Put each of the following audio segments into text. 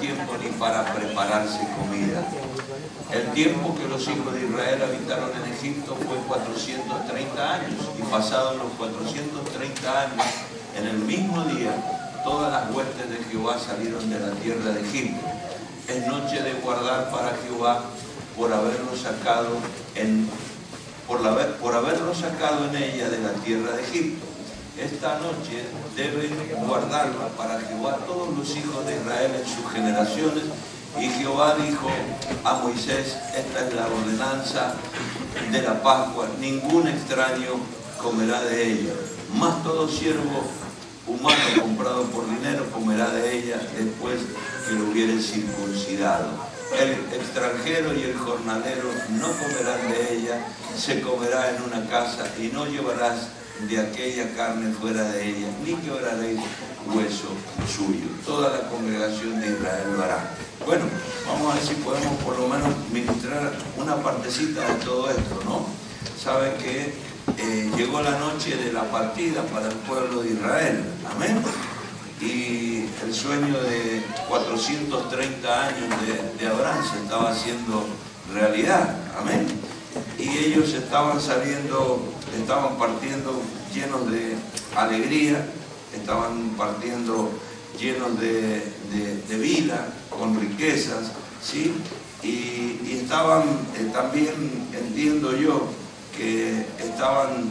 tiempo ni para prepararse comida. El tiempo que los hijos de Israel habitaron en Egipto fue 430 años, y pasados los 430 años, en el mismo día, todas las huestes de Jehová salieron de la tierra de Egipto. Es noche de guardar para Jehová por haberlo sacado en ella de la tierra de Egipto. Esta noche deben guardarla para Jehová todos los hijos de Israel en sus generaciones. Y Jehová dijo a Moisés: esta es la ordenanza de la Pascua, ningún extraño comerá de ella, mas todo siervo humano comprado por dinero comerá de ella después que lo hubiere circuncidado. El extranjero y el jornalero no comerán de ella, se comerá en una casa, y no llevarás de aquella carne fuera de ella, ni quebraréis hueso suyo. Toda la congregación de Israel lo hará. Bueno, vamos a ver si podemos por lo menos ministrar una partecita de todo esto, ¿no? Sabe que llegó la noche de la partida para el pueblo de Israel, amén. Y el sueño de 430 años de Abraham se estaba haciendo realidad, amén. Y ellos estaban partiendo llenos de alegría, estaban partiendo llenos de vida, con riquezas, ¿sí? Y estaban también, entiendo yo, que estaban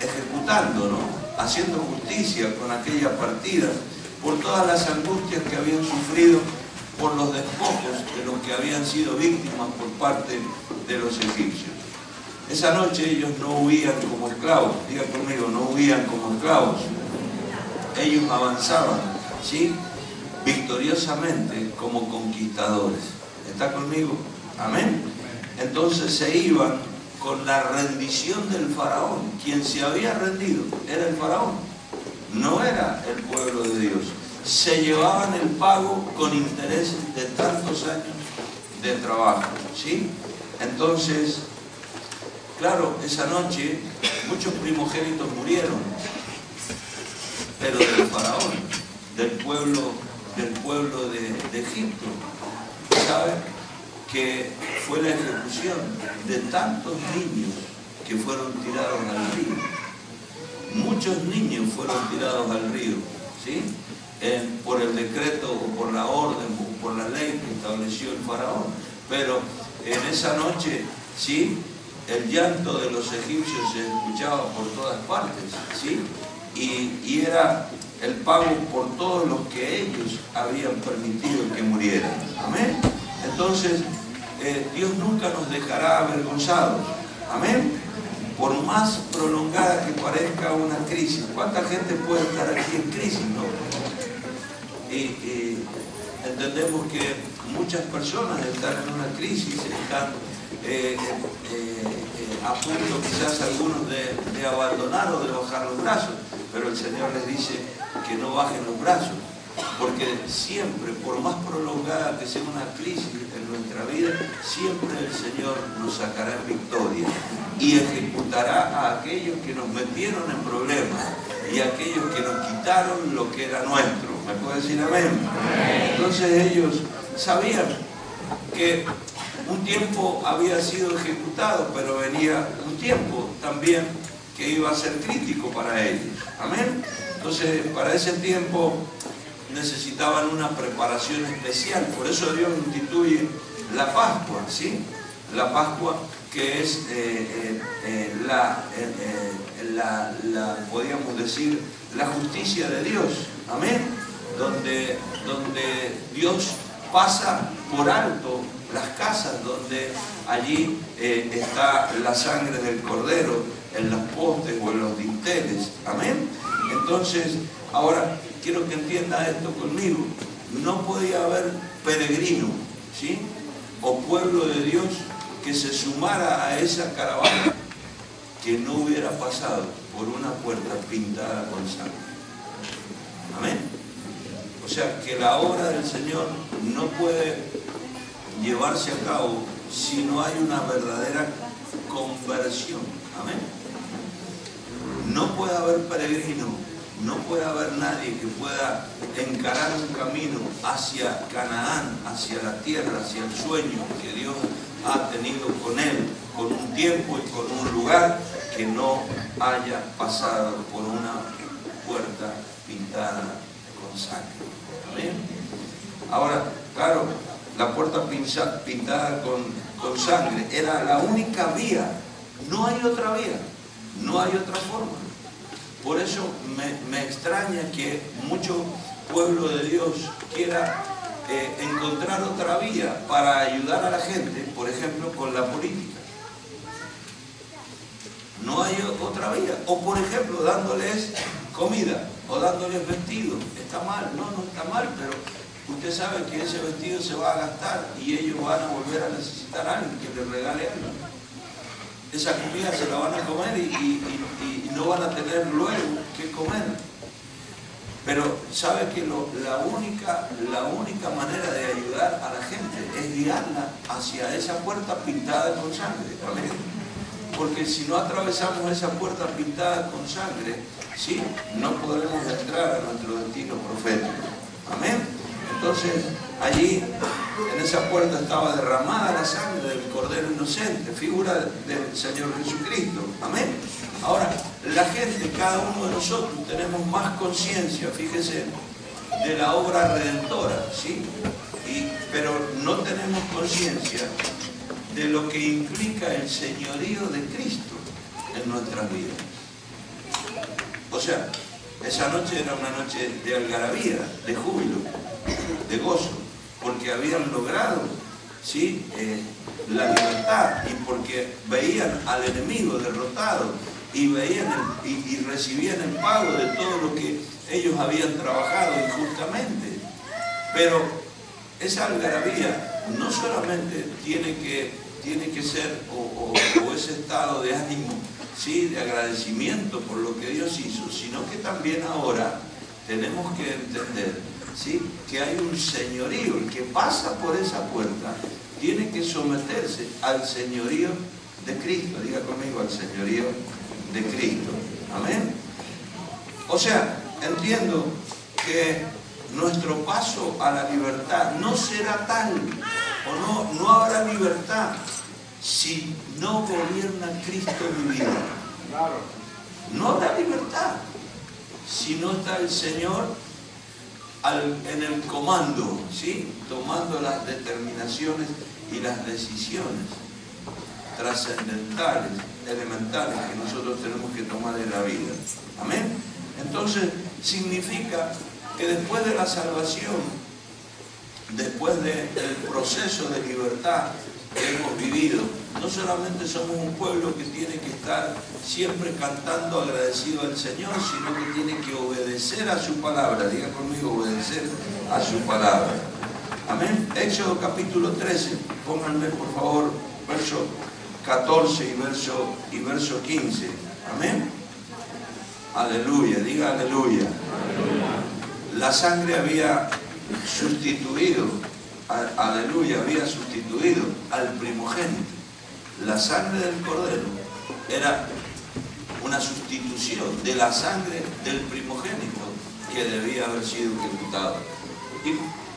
ejecutando, ¿no?, haciendo justicia con aquella partida por todas las angustias que habían sufrido por los despojos de los que habían sido víctimas por parte de los egipcios. Esa noche ellos no huían como esclavos, diga conmigo, no huían como esclavos. Ellos avanzaban, ¿sí?, victoriosamente como conquistadores. ¿Está conmigo? Amén. Entonces se iban con la rendición del faraón. Quien se había rendido era el faraón, no era el pueblo de Dios. Se llevaban el pago con intereses de tantos años de trabajo, ¿sí? Entonces, claro, esa noche muchos primogénitos murieron, pero del faraón, del pueblo de Egipto. ¿Sabe? Que fue la ejecución de tantos niños que fueron tirados al río. Muchos niños fueron tirados al río, ¿sí?, por el decreto o por la orden o por la ley que estableció el faraón. Pero en esa noche, ¿sí?, el llanto de los egipcios se escuchaba por todas partes, ¿sí?, y era el pago por todos los que ellos habían permitido que murieran. Amén. Entonces, Dios nunca nos dejará avergonzados. Amén. Por más prolongada que parezca una crisis. ¿Cuánta gente puede estar aquí en crisis, no? Y entendemos que muchas personas están en una crisis, están a punto quizás algunos de abandonar o de bajar los brazos, pero el Señor les dice que no bajen los brazos, porque siempre, por más prolongada que sea una crisis en nuestra vida, siempre el Señor nos sacará en victoria y ejecutará a aquellos que nos metieron en problemas y a aquellos que nos quitaron lo que era nuestro. ¿Me puede decir amén? Entonces ellos sabían que un tiempo había sido ejecutado, pero venía un tiempo también que iba a ser crítico para ellos. Amén. Entonces, para ese tiempo necesitaban una preparación especial. Por eso Dios instituye la Pascua, ¿sí? La Pascua, que es podríamos decir, la justicia de Dios. Amén. Donde Dios pasa por alto las casas donde allí está la sangre del cordero en los postes o en los dinteles. Amén. Entonces, ahora quiero que entienda esto conmigo. No podía haber peregrino, ¿sí?, o pueblo de Dios que se sumara a esa caravana que no hubiera pasado por una puerta pintada con sangre. Amén. O sea que la obra del Señor no puede llevarse a cabo si no hay una verdadera conversión. Amén. No puede haber peregrino no puede haber nadie que pueda encarar un camino hacia Canaán, hacia la tierra, hacia el sueño que Dios ha tenido con él, con un tiempo y con un lugar, que no haya pasado por una puerta pintada con sangre. ¿Amén? Ahora, claro, la puerta pintada con sangre era la única vía. No hay otra vía, no hay otra forma. Por eso me extraña que mucho pueblo de Dios quiera encontrar otra vía para ayudar a la gente, por ejemplo, con la política. No hay otra vía. O por ejemplo, dándoles comida o dándoles vestido. ¿Está mal? No, no está mal, pero usted sabe que ese vestido se va a gastar y ellos van a volver a necesitar a alguien que les regale algo. Esa comida se la van a comer y no van a tener luego que comer. Pero sabe que la única manera de ayudar a la gente es guiarla hacia esa puerta pintada con sangre. ¿Amén? Porque si no atravesamos esa puerta pintada con sangre, ¿sí?, no podremos entrar a nuestro destino profético. Amén. Entonces, allí, en esa puerta estaba derramada la sangre del Cordero Inocente, figura del Señor Jesucristo. Amén. Ahora, la gente, cada uno de nosotros, tenemos más conciencia, fíjese, de la obra redentora, ¿sí? Pero no tenemos conciencia de lo que implica el señorío de Cristo en nuestras vidas. O sea, esa noche era una noche de algarabía, de júbilo, de gozo, porque habían logrado, ¿sí?, la libertad, y porque veían al enemigo derrotado y recibían el pago de todo lo que ellos habían trabajado injustamente. Pero esa algarabía no solamente tiene que ser o ese estado de ánimo, ¿sí?, de agradecimiento por lo que Dios hizo, sino que también ahora tenemos que entender, ¿sí?, que hay un señorío. El que pasa por esa puerta tiene que someterse al señorío de Cristo. Diga conmigo, al señorío de Cristo. Amén. O sea, entiendo que nuestro paso a la libertad no será tal, o no habrá libertad si no gobierna Cristo mi vida. No habrá libertad si no está el Señor en el comando, ¿sí?, tomando las determinaciones y las decisiones trascendentales, elementales, que nosotros tenemos que tomar en la vida. Amén. Entonces, significa que después de la salvación, después del proceso de libertad que hemos vivido, no solamente somos un pueblo que tiene que estar siempre cantando agradecido al Señor, sino que tiene que obedecer a su palabra. Diga conmigo, obedecer a su palabra. Amén. Éxodo capítulo 13, pónganme por favor verso 14 y verso 15. Amén. Aleluya, diga aleluya. La sangre había sustituido, aleluya, había sustituido al primogénito. La sangre del Cordero era una sustitución de la sangre del primogénito que debía haber sido ejecutado. Y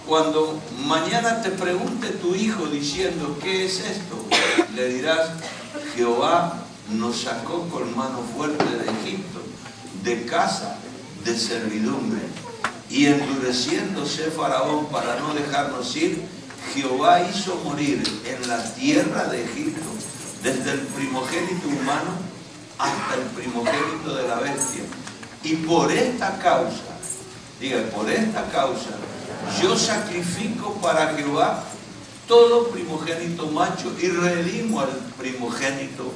cuando mañana te pregunte tu hijo diciendo, ¿qué es esto?, le dirás, Jehová nos sacó con mano fuerte de Egipto, de casa de servidumbre, y endureciéndose Faraón para no dejarnos ir, Jehová hizo morir en la tierra de Egipto, desde el primogénito humano hasta el primogénito de la bestia. Y por esta causa, diga, por esta causa, yo sacrifico para Jehová todo primogénito macho y redimo al primogénito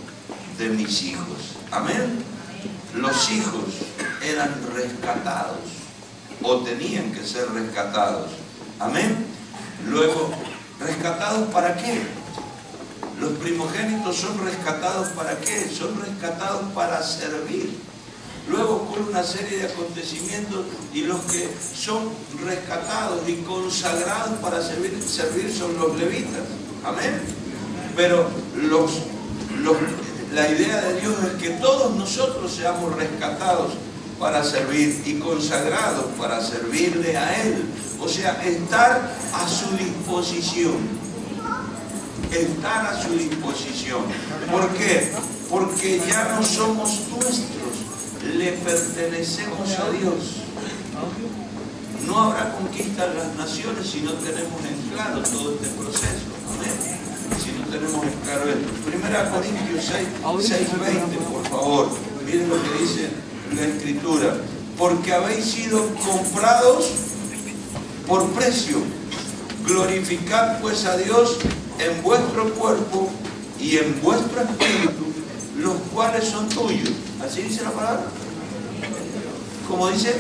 de mis hijos. Amén. Los hijos eran rescatados, o tenían que ser rescatados. Amén. Luego, ¿rescatados para qué? Los primogénitos son rescatados ¿para qué? Son rescatados para servir. Luego ocurre una serie de acontecimientos y los que son rescatados y consagrados para servir son los levitas. Amén. Pero la idea de Dios es que todos nosotros seamos rescatados para servir y consagrados para servirle a Él. O sea, estar a su disposición. Estar a su disposición. ¿Por qué? Porque ya no somos nuestros, le pertenecemos a Dios. No habrá conquista de las naciones si no tenemos en claro todo este proceso. Amén. Si no tenemos en claro esto. 1 Corintios 6:20, por favor. Miren lo que dice la Escritura. Porque habéis sido comprados por precio. Glorificad pues a Dios en vuestro cuerpo y en vuestro espíritu, los cuales son tuyos. ¿Así dice la palabra? ¿Cómo dice?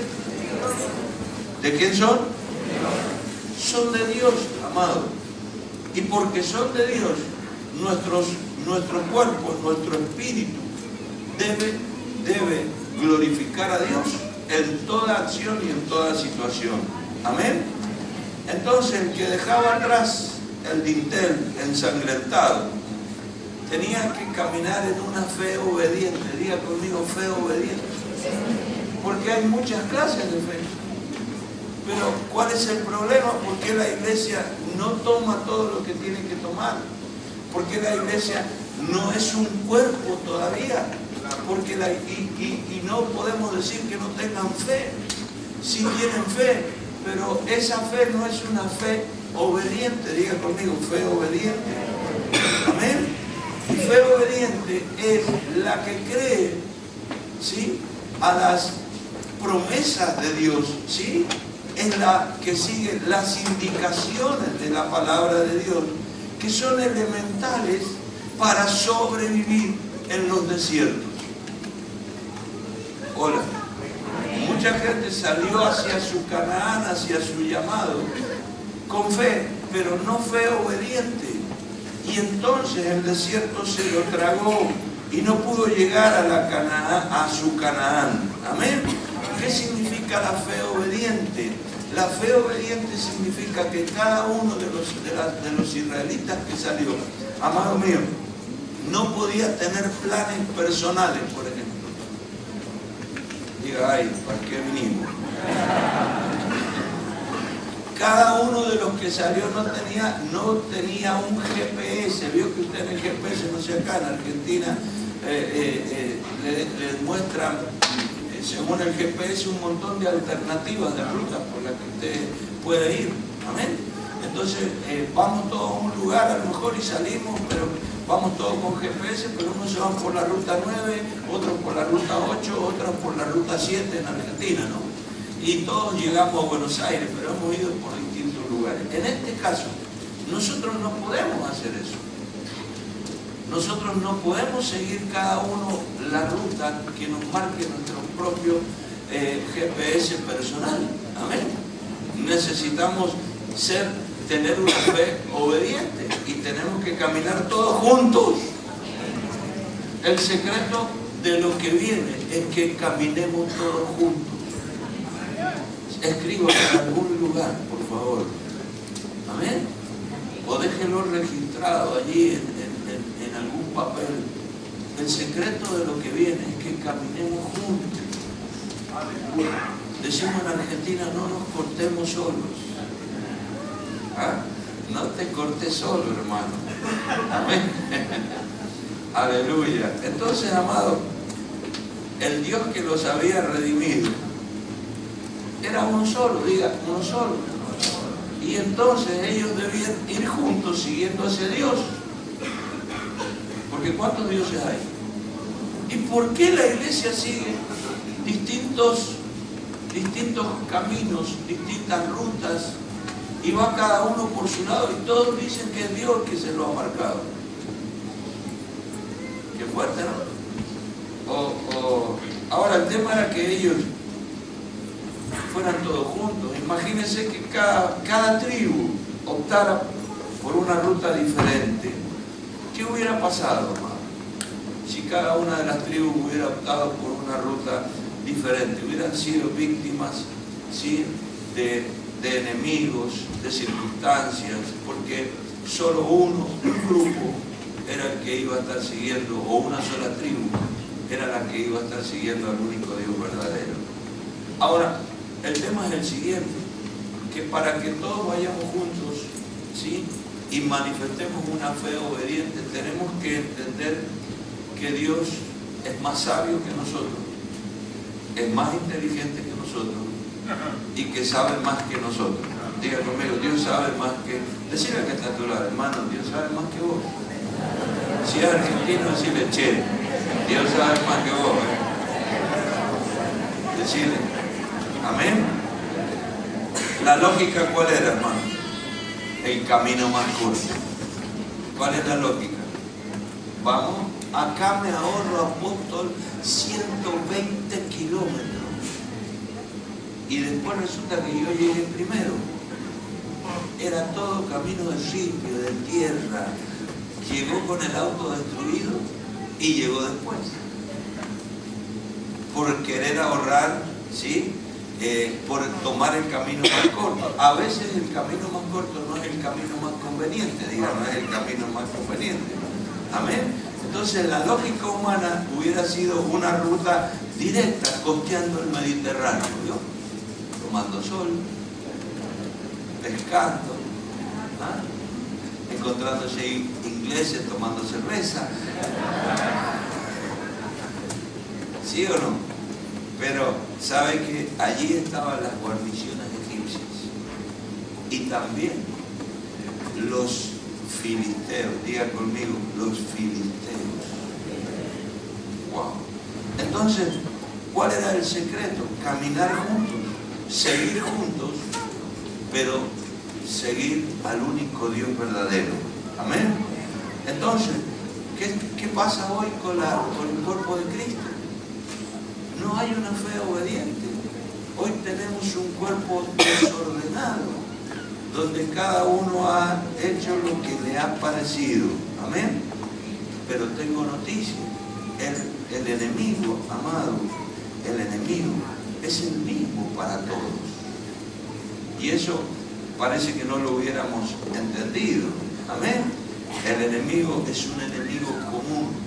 ¿De quién son? Son de Dios, amado. Y porque son de Dios, nuestro cuerpo, nuestro espíritu debe glorificar a Dios en toda acción y en toda situación. Amén. Entonces, el que dejaba atrás el dintel ensangrentado tenía que caminar en una fe obediente. Diga conmigo, fe obediente. Porque hay muchas clases de fe. Pero ¿cuál es el problema? ¿Por qué la iglesia no toma todo lo que tiene que tomar? ¿Por qué la iglesia no es un cuerpo todavía? Porque y no podemos decir que no tengan fe. Sí tienen fe, pero esa fe no es una fe obediente. Diga conmigo, fe obediente. Amén. Y fe obediente es la que cree, ¿sí?, a las promesas de Dios, ¿sí? Es la que sigue las indicaciones de la palabra de Dios, que son elementales para sobrevivir en los desiertos. Hola. Mucha gente salió hacia su Canaán, hacia su llamado, con fe, pero no fe obediente. Y entonces el desierto se lo tragó y no pudo llegar a su Canaán. Amén. ¿Qué significa la fe obediente? La fe obediente significa que cada uno de los israelitas que salió, amado mío, no podía tener planes personales, por ejemplo. Diga, ay, ¿para qué vinimos? Cada uno de los que salió no tenía un GPS. Vio que usted en el GPS, no sé, acá en Argentina, le muestran, según el GPS, un montón de alternativas de rutas por las que usted puede ir. Amén. Entonces, vamos todos a un lugar a lo mejor y salimos, pero vamos todos con GPS, pero unos se van por la ruta 9, otros por la ruta 8, otros por la ruta 7 en Argentina, ¿no? Y todos llegamos a Buenos Aires, pero hemos ido por distintos lugares. En este caso, nosotros no podemos hacer eso. Nosotros no podemos seguir cada uno la ruta que nos marque nuestro propio GPS personal. Amén. Necesitamos tener una fe obediente y tenemos que caminar todos juntos. El secreto de lo que viene es que caminemos todos juntos. Escriba en algún lugar, por favor. Amén. O déjelo registrado allí en algún papel. El secreto de lo que viene es que caminemos juntos. Decimos en Argentina, no nos cortemos solos. ¿Ah? No te cortes solo, hermano. Amén. Aleluya. Entonces, amado, el Dios que los había redimido era uno solo, diga, uno solo. Y entonces ellos debían ir juntos siguiendo a ese Dios. Porque ¿cuántos dioses hay? ¿Y por qué la iglesia sigue distintos caminos, distintas rutas? Y va cada uno por su lado y todos dicen que es Dios que se lo ha marcado. Qué fuerte, ¿no? Ahora el tema era que ellos fueran todos juntos. Imagínense que cada tribu optara por una ruta diferente. ¿Qué hubiera pasado, hermano? Si cada una de las tribus hubiera optado por una ruta diferente, hubieran sido víctimas, ¿sí?, de enemigos, de circunstancias, porque solo un grupo era el que iba a estar siguiendo, o una sola tribu era la que iba a estar siguiendo al único Dios verdadero. Ahora, el tema es el siguiente, que para que todos vayamos juntos, ¿sí?, y manifestemos una fe obediente, tenemos que entender que Dios es más sabio que nosotros, es más inteligente que nosotros y que sabe más que nosotros. Diga conmigo, Dios sabe más que... Decirle que está a tu lado, hermano, Dios sabe más que vos. Si es argentino, decirle, che, Dios sabe más que vos. Decirle, amén. La lógica, ¿cuál era, hermano? El camino más corto. ¿Cuál es la lógica? Vamos, acá me ahorro, apóstol, 120 kilómetros. Y después resulta que yo llegué primero. Era todo camino de sitio, de tierra. Llegó con el auto destruido y llegó después. Por querer ahorrar, ¿sí?, por tomar el camino más corto. A veces el camino más corto no es el camino más conveniente, digamos, no es el camino más conveniente. Amén. Entonces la lógica humana hubiera sido una ruta directa, costeando el Mediterráneo, ¿vio? Tomando sol, pescando, ¿ah?, encontrándose ingleses tomando cerveza. ¿Sí o no? Pero sabe que allí estaban las guarniciones egipcias y también los filisteos. Diga conmigo, los filisteos. Wow. Entonces, ¿cuál era el secreto? Caminar juntos, seguir juntos, pero seguir al único Dios verdadero. Amén. Entonces, ¿qué pasa hoy con el cuerpo de Cristo? No hay una fe obediente. Hoy tenemos un cuerpo desordenado, donde cada uno ha hecho lo que le ha parecido. Amén. Pero tengo noticias. El enemigo, amado, el enemigo es el mismo para todos. Y eso parece que no lo hubiéramos entendido. Amén. El enemigo es un enemigo común,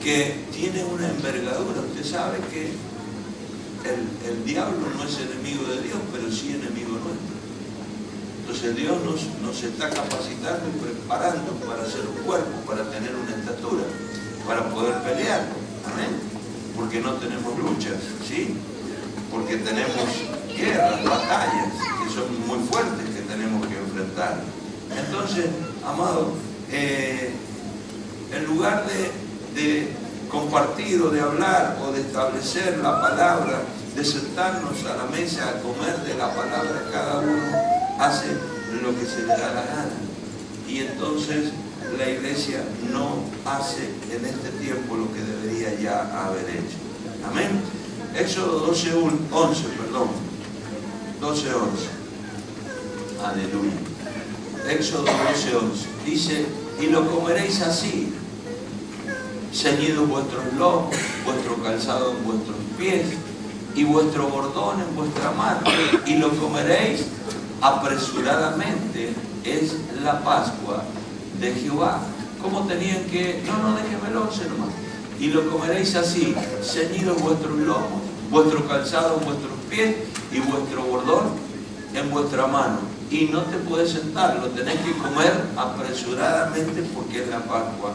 que tiene una envergadura. Usted sabe que el diablo no es enemigo de Dios, pero sí enemigo nuestro. Entonces Dios nos está capacitando y preparando para ser un cuerpo, para tener una estatura, para poder pelear. Amén. Porque no tenemos luchas, ¿sí? Porque tenemos guerras, batallas, que son muy fuertes, que tenemos que enfrentar. Entonces, amado, en lugar de compartir o de hablar o de establecer la palabra, de sentarnos a la mesa a comer de la palabra, cada uno hace lo que se le da la gana. Y entonces la iglesia no hace en este tiempo lo que debería ya haber hecho. Amén. Éxodo 12:11, perdón. 12:11. Aleluya. Éxodo 12:11. Dice, y lo comeréis así, ceñidos vuestros lomos, vuestro calzado en vuestros pies, y vuestro bordón en vuestra mano, y lo comeréis apresuradamente. Es la Pascua de Jehová. ¿Cómo tenían que...? No, déjeme el 11 nomás. Y lo comeréis así, ceñidos vuestros lomos, vuestro calzado en vuestros pies, y vuestro bordón en vuestra mano. Y no te puedes sentar, lo tenés que comer apresuradamente, porque es la Pascua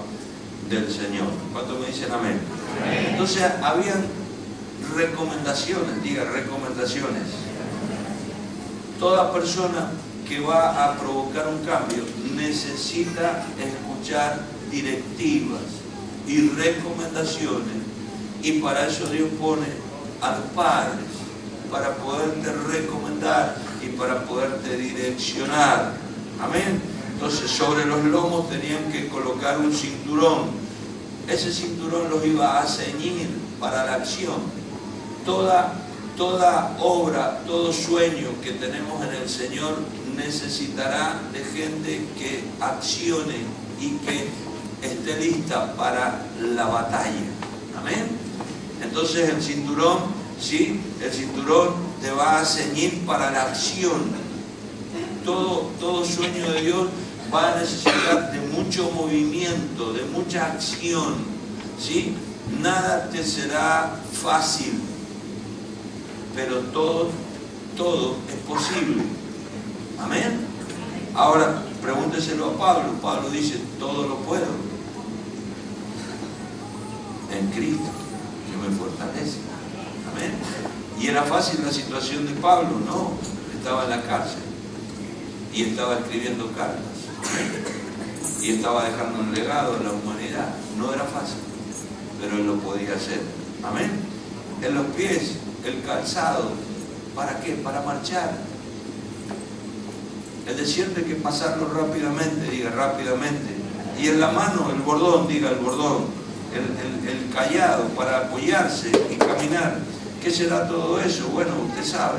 del Señor. ¿Cuántos me dicen amén? Entonces habían recomendaciones, diga recomendaciones. Toda persona que va a provocar un cambio necesita escuchar directivas y recomendaciones, y para eso Dios pone a los padres, para poderte recomendar y para poderte direccionar. Amén. Entonces sobre los lomos tenían que colocar un cinturón. Ese cinturón los iba a ceñir para la acción. Toda obra, todo sueño que tenemos en el Señor necesitará de gente que accione y que esté lista para la batalla. Amén. Entonces el cinturón, ¿sí? El cinturón te va a ceñir para la acción. Todo sueño de Dios va a necesitar de mucho movimiento, de mucha acción, ¿sí? Nada te será fácil, pero todo es posible. Amén. Ahora, pregúnteselo a Pablo. Pablo dice, todo lo puedo en Cristo, que me fortalece. Amén. ¿Y era fácil la situación de Pablo? No, estaba en la cárcel y estaba escribiendo cartas y estaba dejando un legado a la humanidad. No era fácil, pero él lo podía hacer. Amén. En los pies, el calzado, ¿para qué? Para marchar. El desierto hay que pasarlo rápidamente, diga rápidamente. Y en la mano, el bordón, diga el bordón, el cayado para apoyarse y caminar. ¿Qué será todo eso? Bueno, usted sabe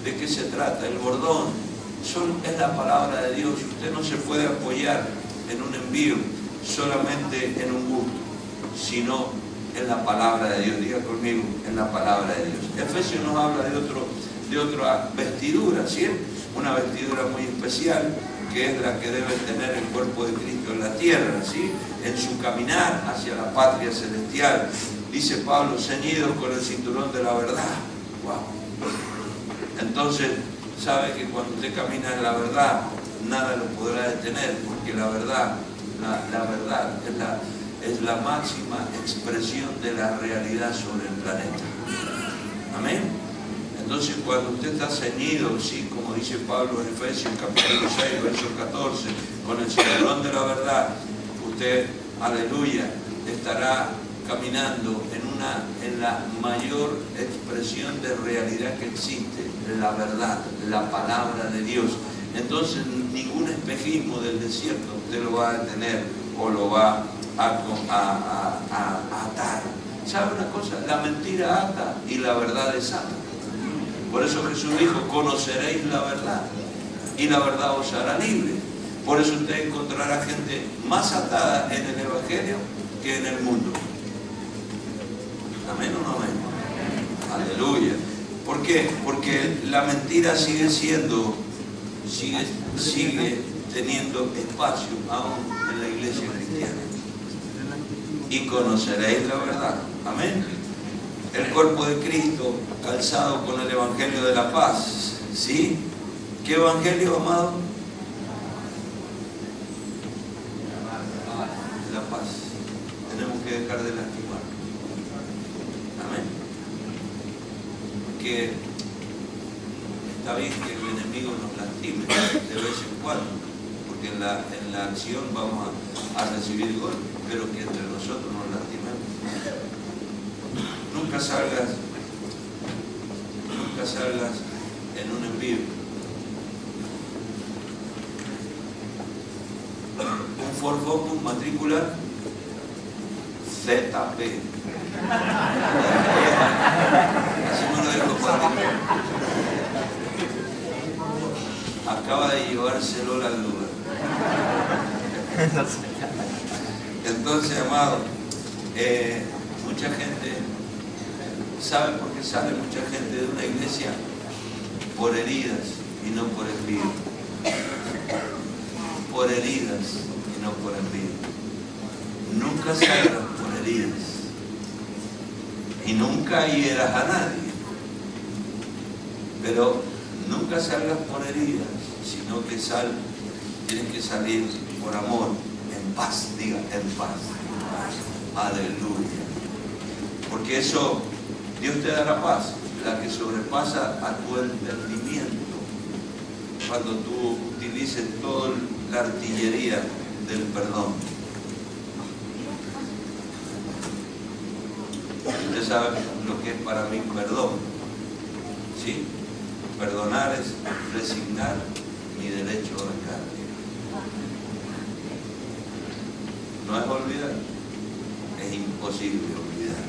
de qué se trata. El bordón es la palabra de Dios. Usted no se puede apoyar en un envío solamente en un gusto, sino en la palabra de Dios. Diga conmigo, en la palabra de Dios. Efesios nos habla de otra vestidura, ¿sí? Una vestidura muy especial, que es la que debe tener el cuerpo de Cristo en la tierra, ¿sí? En su caminar hacia la patria celestial. Dice Pablo, ceñidos con el cinturón de la verdad. Wow. Entonces, sabe que cuando usted camina en la verdad, nada lo podrá detener, porque la verdad, la verdad es la máxima expresión de la realidad sobre el planeta. Amén. Entonces, cuando usted está ceñido, sí, como dice Pablo en Efesios capítulo 6, verso 14, con el cinturón de la verdad, usted, aleluya, estará caminando en la mayor expresión de realidad que existe, la verdad, la palabra de Dios. Entonces, ningún espejismo del desierto usted lo va a detener o lo va a atar. ¿Sabe una cosa? La mentira ata y la verdad desata. Por eso Jesús dijo, conoceréis la verdad y la verdad os hará libre. Por eso usted encontrará gente más atada en el Evangelio que en el mundo. ¿Amén o no amén? Aleluya. ¿Por qué? Porque la mentira sigue teniendo espacio aún en la iglesia cristiana. Y conoceréis la verdad. Amén. El cuerpo de Cristo calzado con el Evangelio de la paz. ¿Sí? ¿Qué Evangelio, amado? La paz. Tenemos que dejar de lastimar. Amén. Porque está bien que el enemigo nos lastime de vez en cuando, porque en la acción vamos a recibir gol, pero que entre nosotros nos lastimemos. Nunca salgas en un envío. Un Ford Focus matrícula ZP. Así me lo dijo Pati. Acaba de llevárselo la duda. Entonces, amado, mucha gente, ¿sabe por qué sale mucha gente de una iglesia? Por heridas y no por envío. Por heridas y no por envío. Nunca salgas por heridas y nunca hieras a nadie, pero nunca salgas por heridas, sino que tienes que salir por amor, en paz, diga, en paz. Aleluya. Porque eso, Dios te dará paz, la que sobrepasa a tu entendimiento, cuando tú utilices toda la artillería del perdón. Usted sabe lo que es para mí perdón, ¿sí? Perdonar es resignar mi derecho a vengar. No es olvidar, es imposible olvidar,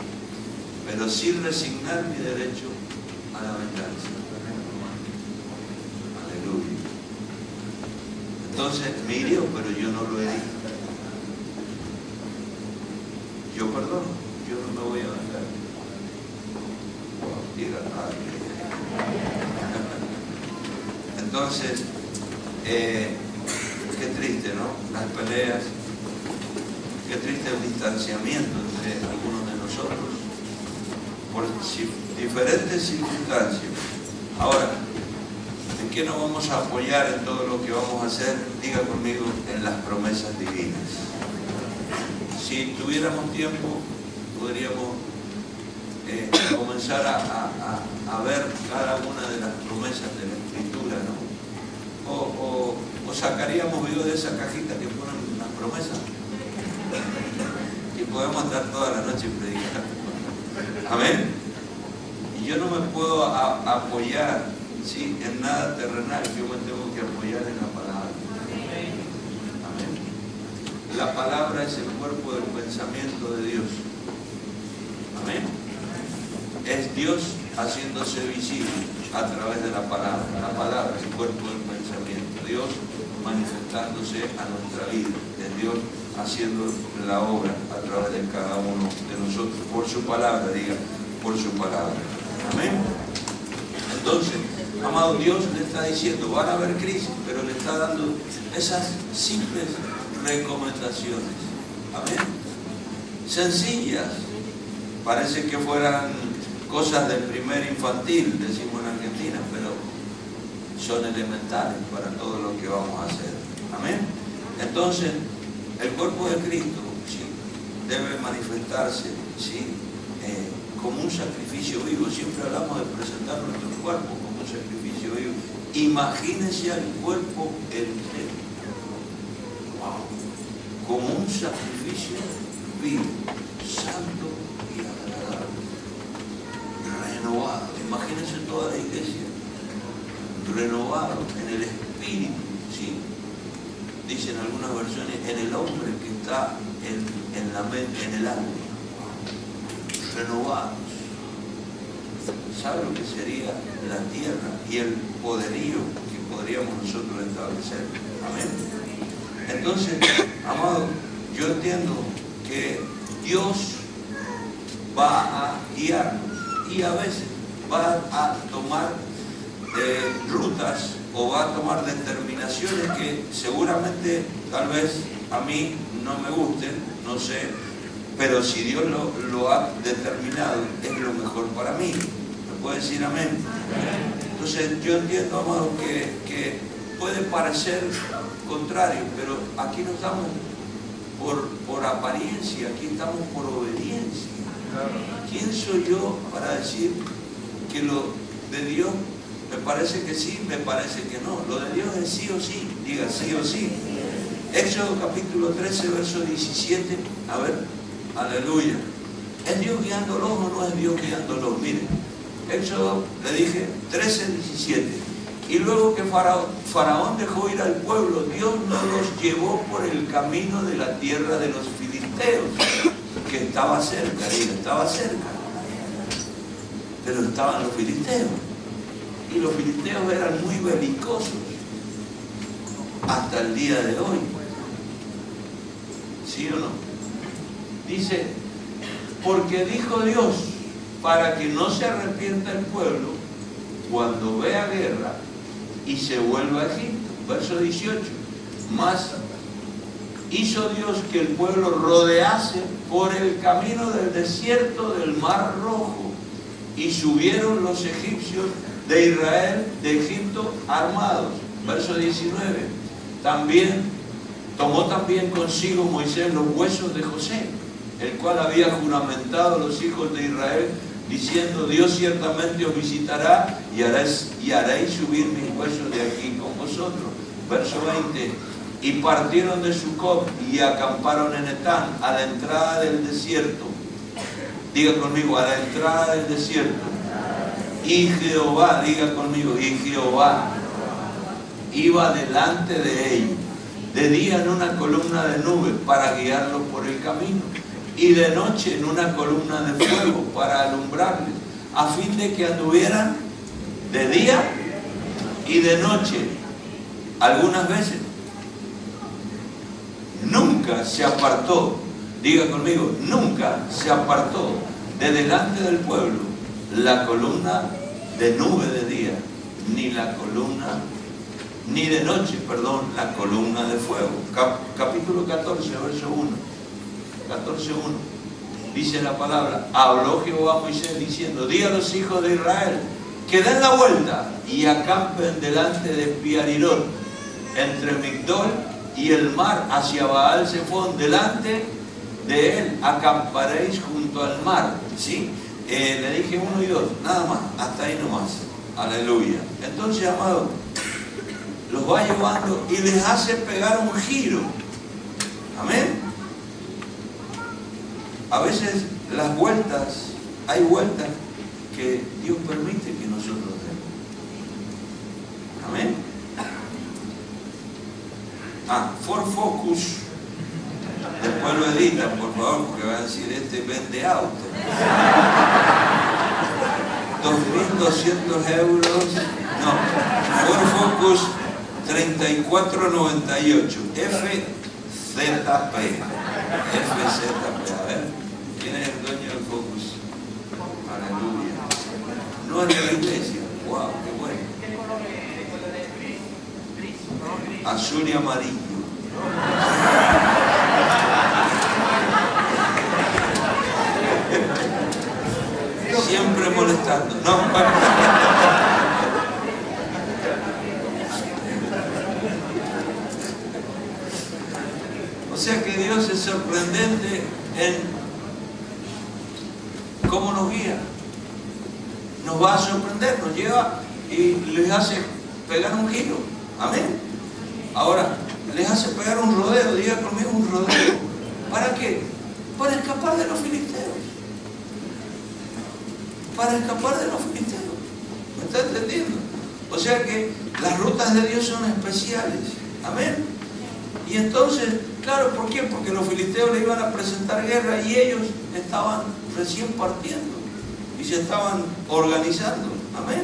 pero sí resignar mi derecho a la venganza. Aleluya. Entonces me hirió, pero yo no lo herí. Yo perdono, yo no me voy a vengar. Diga, entonces, qué triste, ¿no? Las peleas Qué triste el distanciamiento entre algunos de nosotros por diferentes circunstancias. Ahora, ¿en qué nos vamos a apoyar en todo lo que vamos a hacer? Diga conmigo, en las promesas divinas. Si tuviéramos tiempo, podríamos comenzar a ver cada una de las promesas de la Escritura, ¿no? O sacaríamos video de esa cajita que ponen las promesas y podemos estar toda la noche predicando. Amén. Y yo no me puedo apoyar, ¿sí?, en nada terrenal. Yo me tengo que apoyar en la palabra. Amén. La palabra es el cuerpo del pensamiento de Dios. Amén. Es Dios haciéndose visible a través de la palabra. La palabra es el cuerpo del pensamiento. Dios manifestándose a nuestra vida. Es Dios haciendo la obra a través de cada uno de nosotros. Por su palabra, diga, por su palabra. Amén. Entonces, amado, Dios le está diciendo, van a haber crisis, pero le está dando esas simples recomendaciones. Amén. Sencillas. Parece que fueran cosas del primer infantil, decimos en Argentina, pero son elementales para todo lo que vamos a hacer. Amén. Entonces, el cuerpo de Cristo, ¿sí?, debe manifestarse, ¿sí?, como un sacrificio vivo. Siempre hablamos de presentar nuestro cuerpo como un sacrificio vivo. Imagínense al cuerpo entero. Wow. Como un sacrificio vivo, santo y agradable, renovado. Imagínense toda la iglesia renovado en el espíritu, ¿sí? Dicen algunas versiones, en el hombre que está en la mente, en el alma, renovados. ¿Sabe lo que sería la tierra y el poderío que podríamos nosotros establecer? Amén. Entonces, amado, yo entiendo que Dios va a guiarnos y a veces va a tomar rutas o va a tomar determinaciones que seguramente tal vez a mí no me gusten, no sé, pero si Dios lo ha determinado, es lo mejor para mí. ¿Me puede decir amén? Entonces yo entiendo, amado, que puede parecer contrario, pero aquí no estamos por apariencia, aquí estamos por obediencia. ¿Quién soy yo para decir que lo de Dios me parece que sí, me parece que no? Lo de Dios es sí o sí, diga sí o sí. Éxodo capítulo 13, verso 17, a ver, aleluya. ¿Es Dios guiándolos o no es Dios guiándolos? Miren, Éxodo, le dije, 13, 17. Y luego que Faraón dejó ir al pueblo, Dios no los llevó por el camino de la tierra de los filisteos, que estaba cerca, diga, estaba cerca. Pero estaban los filisteos. Y los filisteos eran muy belicosos hasta el día de hoy. ¿Sí o no? Dice, porque dijo Dios, para que no se arrepienta el pueblo cuando vea guerra y se vuelva a Egipto. Verso 18. Mas hizo Dios que el pueblo rodease por el camino del desierto del Mar Rojo, y subieron los egipcios de Israel, de Egipto, armados. Verso 19. Tomó también consigo Moisés los huesos de José, el cual había juramentado a los hijos de Israel, diciendo, Dios ciertamente os visitará y haréis subir mis huesos de aquí con vosotros. Verso 20. Y partieron de Sucot y acamparon en Etán, a la entrada del desierto. Diga conmigo, a la entrada del desierto. Y Jehová, diga conmigo, y Jehová iba delante de ellos, de día en una columna de nube para guiarlos por el camino, y de noche en una columna de fuego para alumbrarles, a fin de que anduvieran de día y de noche. Algunas veces nunca se apartó, diga conmigo, nunca se apartó de delante del pueblo la columna de nube de día, ni de noche, la columna de fuego. Capítulo 14, verso 1. 14:1. Dice la palabra: habló Jehová a Moisés diciendo: di a los hijos de Israel que den la vuelta y acampen delante de Piarirot, entre Migdol y el mar, hacia Baal Zephón. Delante de él acamparéis junto al mar. ¿Sí? Le dije 1 y 2, nada más, hasta ahí nomás. Aleluya. Entonces, amado, los va llevando y les hace pegar un giro. Amén. A veces las vueltas, hay vueltas que Dios permite que nosotros demos. Amén. Ford Focus. Después lo editan, por favor, porque van a decir: este vende auto. 2.200 euros. No, Ford Focus 3498. FZP. A ver, ¿quién es el dueño del Focus? Aleluya. No es de la iglesia. Wow, qué bueno. Azul y amarillo. Siempre molestando. No. O sea que Dios es sorprendente en cómo nos guía. Nos va a sorprender, nos lleva y les hace pegar un giro. Amén. Ahora, les hace pegar un rodeo. Diga conmigo: un rodeo. ¿Para qué? Para escapar de los filisteos. Para escapar de los filisteos. ¿Me está entendiendo? O sea que las rutas de Dios son especiales. Amén. Y entonces, claro, ¿por qué? Porque los filisteos le iban a presentar guerra y ellos estaban recién partiendo y se estaban organizando. Amén.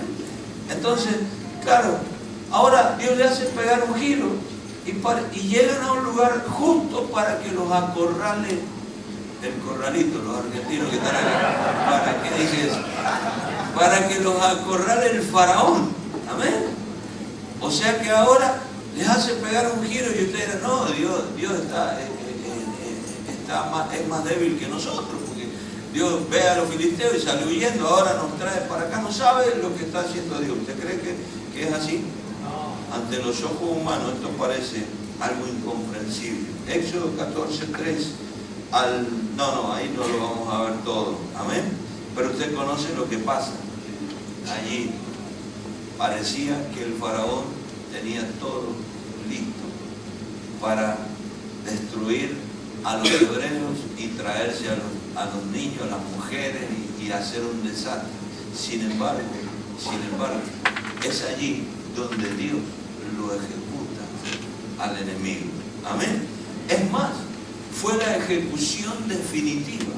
Entonces, claro, ahora Dios le hace pegar un giro y llegan a un lugar justo para que los acorrale el corralito, los argentinos que están acá. ¿Para qué dije eso? Para que los acorrale el faraón. Amén. O sea que ahora les hace pegar un giro y ustedes dirán: no, Dios es más débil que nosotros, porque Dios ve a los filisteos y sale huyendo, ahora nos trae para acá. No sabe lo que está haciendo Dios. ¿Usted cree que es así? Ante los ojos humanos esto parece algo incomprensible. Éxodo 14:3 no, ahí no lo vamos a ver todo. Amén. Pero usted conoce lo que pasa. Allí parecía que el faraón tenía todo listo para destruir a los hebreos y traerse a los niños, a las mujeres y hacer un desastre. Sin embargo, es allí donde Dios lo ejecuta al enemigo. Amén. Es más, fue la ejecución definitiva.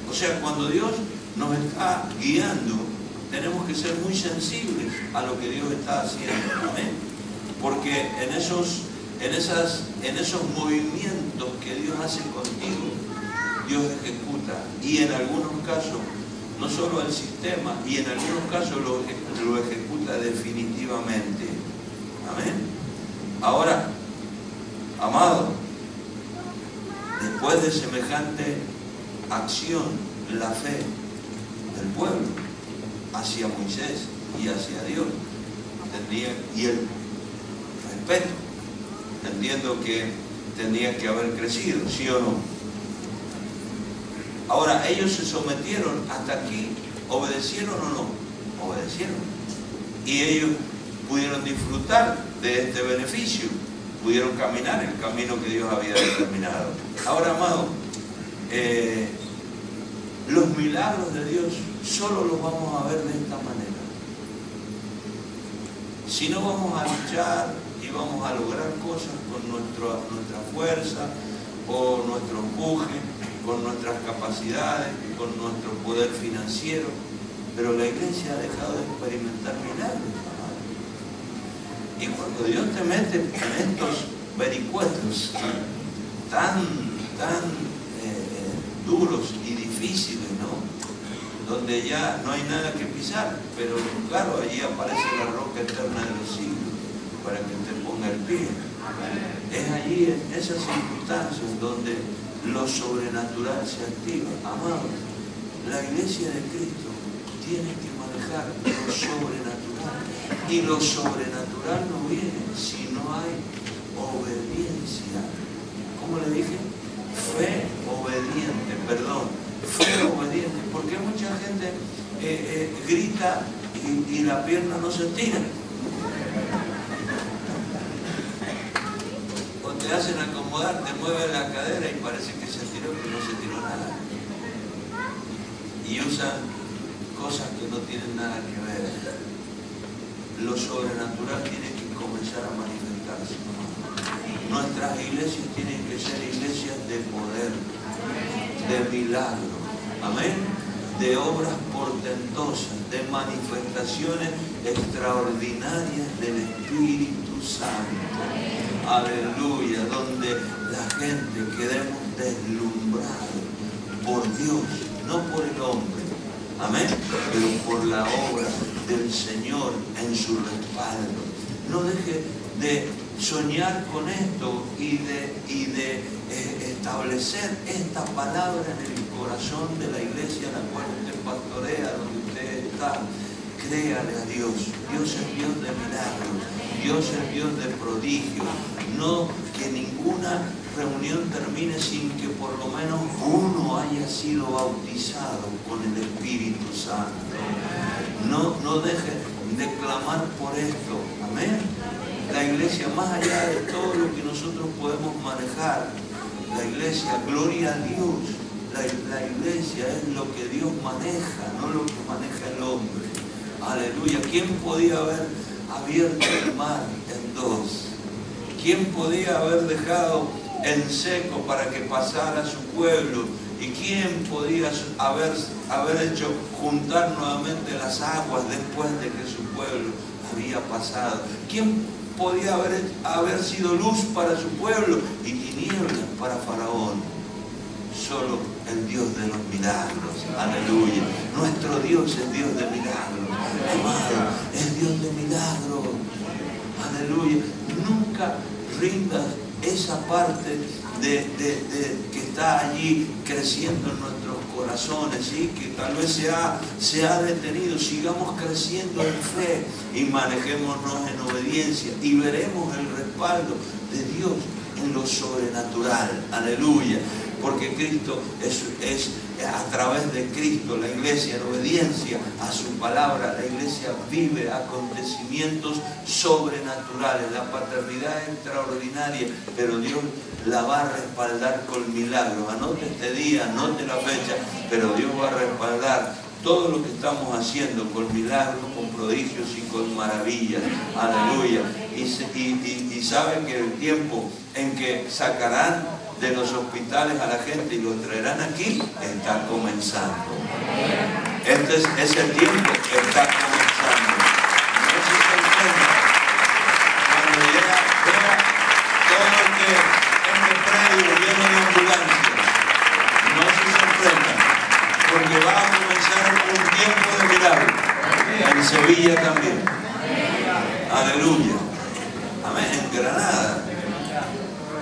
O sea, cuando Dios nos está guiando, tenemos que ser muy sensibles a lo que Dios está haciendo. Amén. Porque en esos movimientos que Dios hace contigo, Dios ejecuta. Y en algunos casos, no solo el sistema, y en algunos casos lo ejecuta definitivamente. Amén. Ahora, amado, después de semejante acción, la fe del pueblo hacia Moisés y hacia Dios y el respeto, entiendo que tendría que haber crecido, ¿sí o no? Ahora, ellos se sometieron hasta aquí, ¿obedecieron o no? Obedecieron. Y ellos pudieron disfrutar de este beneficio, pudieron caminar el camino que Dios había determinado. Ahora, amado, los milagros de Dios solo los vamos a ver de esta manera. Si no, vamos a luchar y vamos a lograr cosas con nuestra fuerza o nuestro empuje, con nuestras capacidades, con nuestro poder financiero, pero la iglesia ha dejado de experimentar milagros. Y cuando Dios te mete en estos vericuetos tan duros y difíciles, ¿no? Donde ya no hay nada que pisar, pero claro, allí aparece la roca eterna de los siglos para que te ponga el pie. Es allí, en esas circunstancias, donde lo sobrenatural se activa. Amados, la iglesia de Cristo tiene que manejar lo sobrenatural. Y lo sobrenatural no viene si no hay obediencia. ¿Cómo le dije? Fe obediente, perdón. Fe obediente. Porque mucha gente grita y la pierna no se estira. O te hacen acomodar, te mueven la cadera y parece que se estiró, pero no se estiró nada. Y usan cosas que no tienen nada que ver. Lo sobrenatural tiene que comenzar a manifestarse. Nuestras iglesias tienen que ser iglesias de poder, de milagro, amén, de obras portentosas, de manifestaciones extraordinarias del Espíritu Santo. Aleluya, donde la gente quedemos deslumbrados por Dios, no por el hombre, amén, pero por la obra del Señor en su respaldo. No deje de soñar con esto y de establecer esta palabra en el corazón de la iglesia a la cual usted pastorea, donde usted está. Créale a Dios. Dios es Dios de milagros, Dios es Dios de prodigios. No que ninguna reunión termine sin que por lo menos uno haya sido bautizado con el Espíritu Santo. No deje de clamar por esto, amén. La iglesia, más allá de todo lo que nosotros podemos manejar, la iglesia, gloria a Dios, la iglesia es lo que Dios maneja, no lo que maneja el hombre. Aleluya. ¿Quién podía haber abierto el mar en dos? ¿Quién podía haber dejado en seco para que pasara su pueblo? ¿Y quién podía haber hecho juntar nuevamente las aguas después de que su pueblo había pasado? ¿Quién podía haber sido luz para su pueblo y tinieblas para Faraón? Solo el Dios de los milagros. Aleluya. Nuestro Dios es Dios de milagros. Amado, es Dios de milagros. Aleluya. Nunca rindas esa parte que está allí creciendo en nuestros corazones, ¿sí? Que tal vez se ha detenido. Sigamos creciendo en fe y manejémonos en obediencia y veremos el respaldo de Dios en lo sobrenatural. Aleluya. Porque Cristo es a través de Cristo, la iglesia en obediencia a su palabra, la iglesia vive acontecimientos sobrenaturales. La paternidad es extraordinaria, pero Dios la va a respaldar con milagros. Anote este día, anote la fecha, pero Dios va a respaldar todo lo que estamos haciendo con milagros, con prodigios y con maravillas. Aleluya. Y saben que el tiempo en que sacarán de los hospitales a la gente y lo traerán aquí, está comenzando. Este es el tiempo que está comenzando. No se sorprenda cuando vea todo este predio lleno de ambulancias. No se sorprenda, porque va a comenzar un tiempo de milagro. En Sevilla también. Aleluya. Amén. En Granada.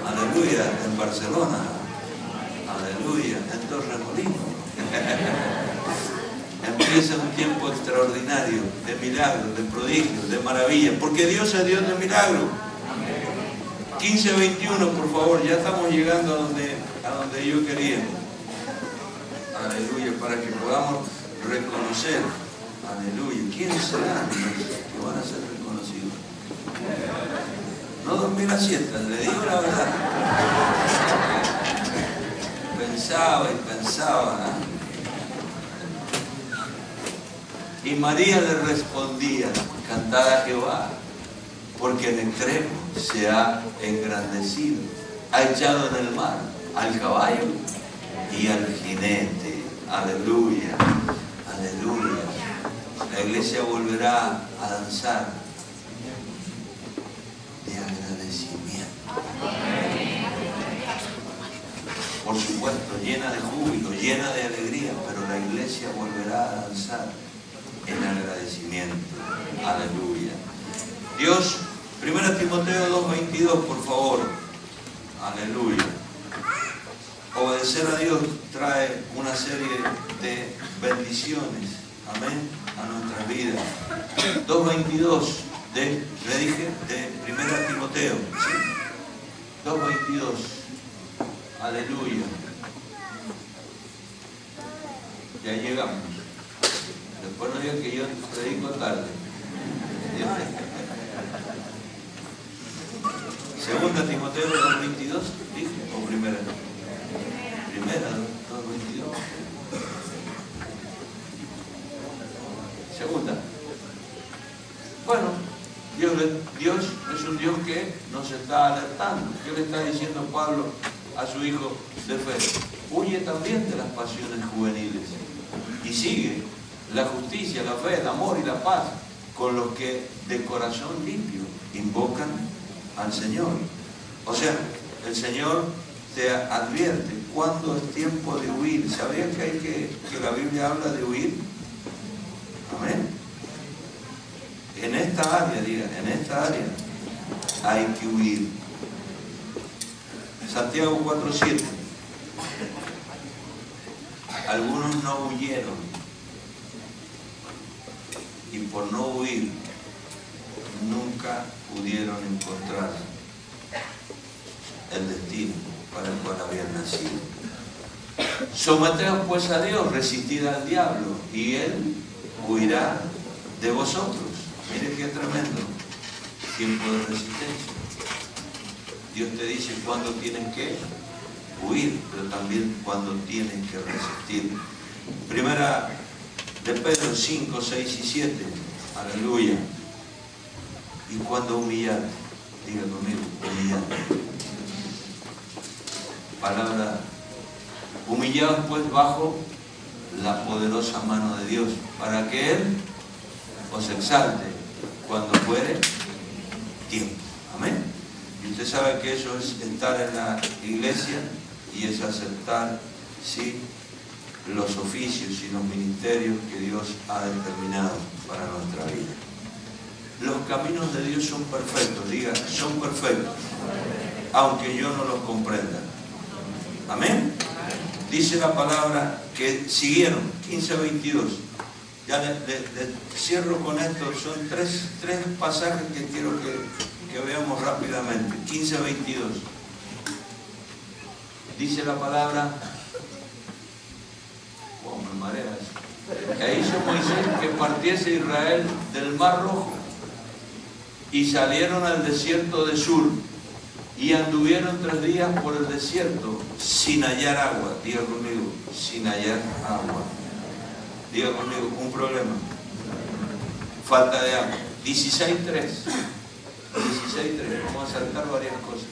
Aleluya, en Barcelona, aleluya, en Torremolinos. Empieza un tiempo extraordinario de milagros, de prodigios, de maravillas, porque Dios es Dios de milagros. 15:21, por favor, ya estamos llegando a donde yo quería. Aleluya, para que podamos reconocer, aleluya, ¿quiénes serán que van a ser reconocidos? No dormí la siesta, le digo la verdad. Pensaba y pensaba. Y María le respondía: cantad a Jehová, porque en extremo se ha engrandecido. Ha echado en el mar al caballo y al jinete. Aleluya, aleluya. La iglesia volverá a danzar de agradecimiento. Por supuesto, llena de júbilo, llena de alegría, pero la iglesia volverá a danzar en agradecimiento. Aleluya. Dios, 1 Timoteo 2:22, por favor. Aleluya. Obedecer a Dios trae una serie de bendiciones, amén, a nuestras vidas. 2:22 le dije, de 1 Timoteo, ¿sí? 2:22, aleluya. Ya llegamos. Después no digan que yo predico tarde. Segunda Timoteo 2:22, dije, o primera. Primera, 2:22. Segunda. Bueno, Dios es un Dios que nos está alertando. ¿Qué le está diciendo Pablo a su hijo de fe? Huye también de las pasiones juveniles y sigue la justicia, la fe, el amor y la paz con los que de corazón limpio invocan al Señor. O sea, el Señor te advierte cuándo es tiempo de huir. ¿Sabías que la Biblia habla de huir? Amén. En esta área, diga, en esta área hay que huir. Santiago 4:7. Algunos no huyeron y por no huir nunca pudieron encontrar el destino para el cual habían nacido. Someteos pues a Dios, resistid al diablo y él huirá de vosotros. Mire qué tremendo tiempo de resistencia. Dios te dice cuándo tienes que huir, pero también cuándo tienes que resistir. Primera de Pedro 5, 6 y 7. Aleluya. Y cuando humillar, diga conmigo, humillar. Palabra, humillados pues bajo la poderosa mano de Dios, para que Él os exalte cuando fuere tiempo. Amén. Y usted sabe que eso es estar en la iglesia y es aceptar, sí, los oficios y los ministerios que Dios ha determinado para nuestra vida. Los caminos de Dios son perfectos, diga, son perfectos, aunque yo no los comprenda. Amén. Dice la palabra que siguieron, 15:22. Ya le cierro con esto, son tres pasajes que quiero que veamos rápidamente. 15:22. Dice la palabra, me marea eso, que hizo Moisés que partiese Israel del Mar Rojo y salieron al desierto de Sur y anduvieron 3 días por el desierto sin hallar agua. Diga conmigo, sin hallar agua. Diga conmigo, un problema, falta de agua. 16:3, vamos a saltar varias cosas.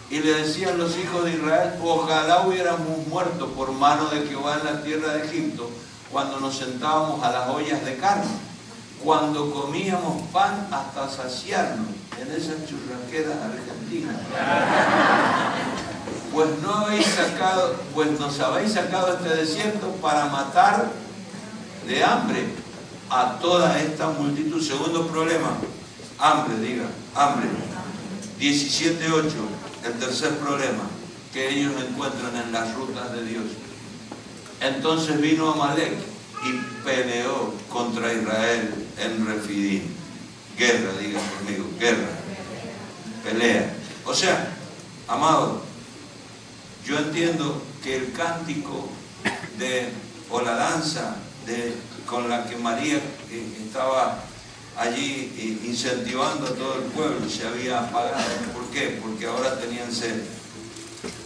Y le decían los hijos de Israel, ojalá hubiéramos muerto por mano de Jehová en la tierra de Egipto, cuando nos sentábamos a las ollas de carne, cuando comíamos pan hasta saciarnos en esas churrasqueras argentinas. Pues nos habéis sacado este desierto para matar de hambre a toda esta multitud. Segundo problema, hambre, diga, hambre. 17:8, el tercer problema que ellos encuentran en las rutas de Dios. Entonces vino Amalek y peleó contra Israel en Refidim. Guerra, diga conmigo, guerra, pelea. O sea, amado, yo entiendo que el cántico o la danza con la que María estaba allí incentivando a todo el pueblo se había apagado. ¿Por qué? Porque ahora tenían sed.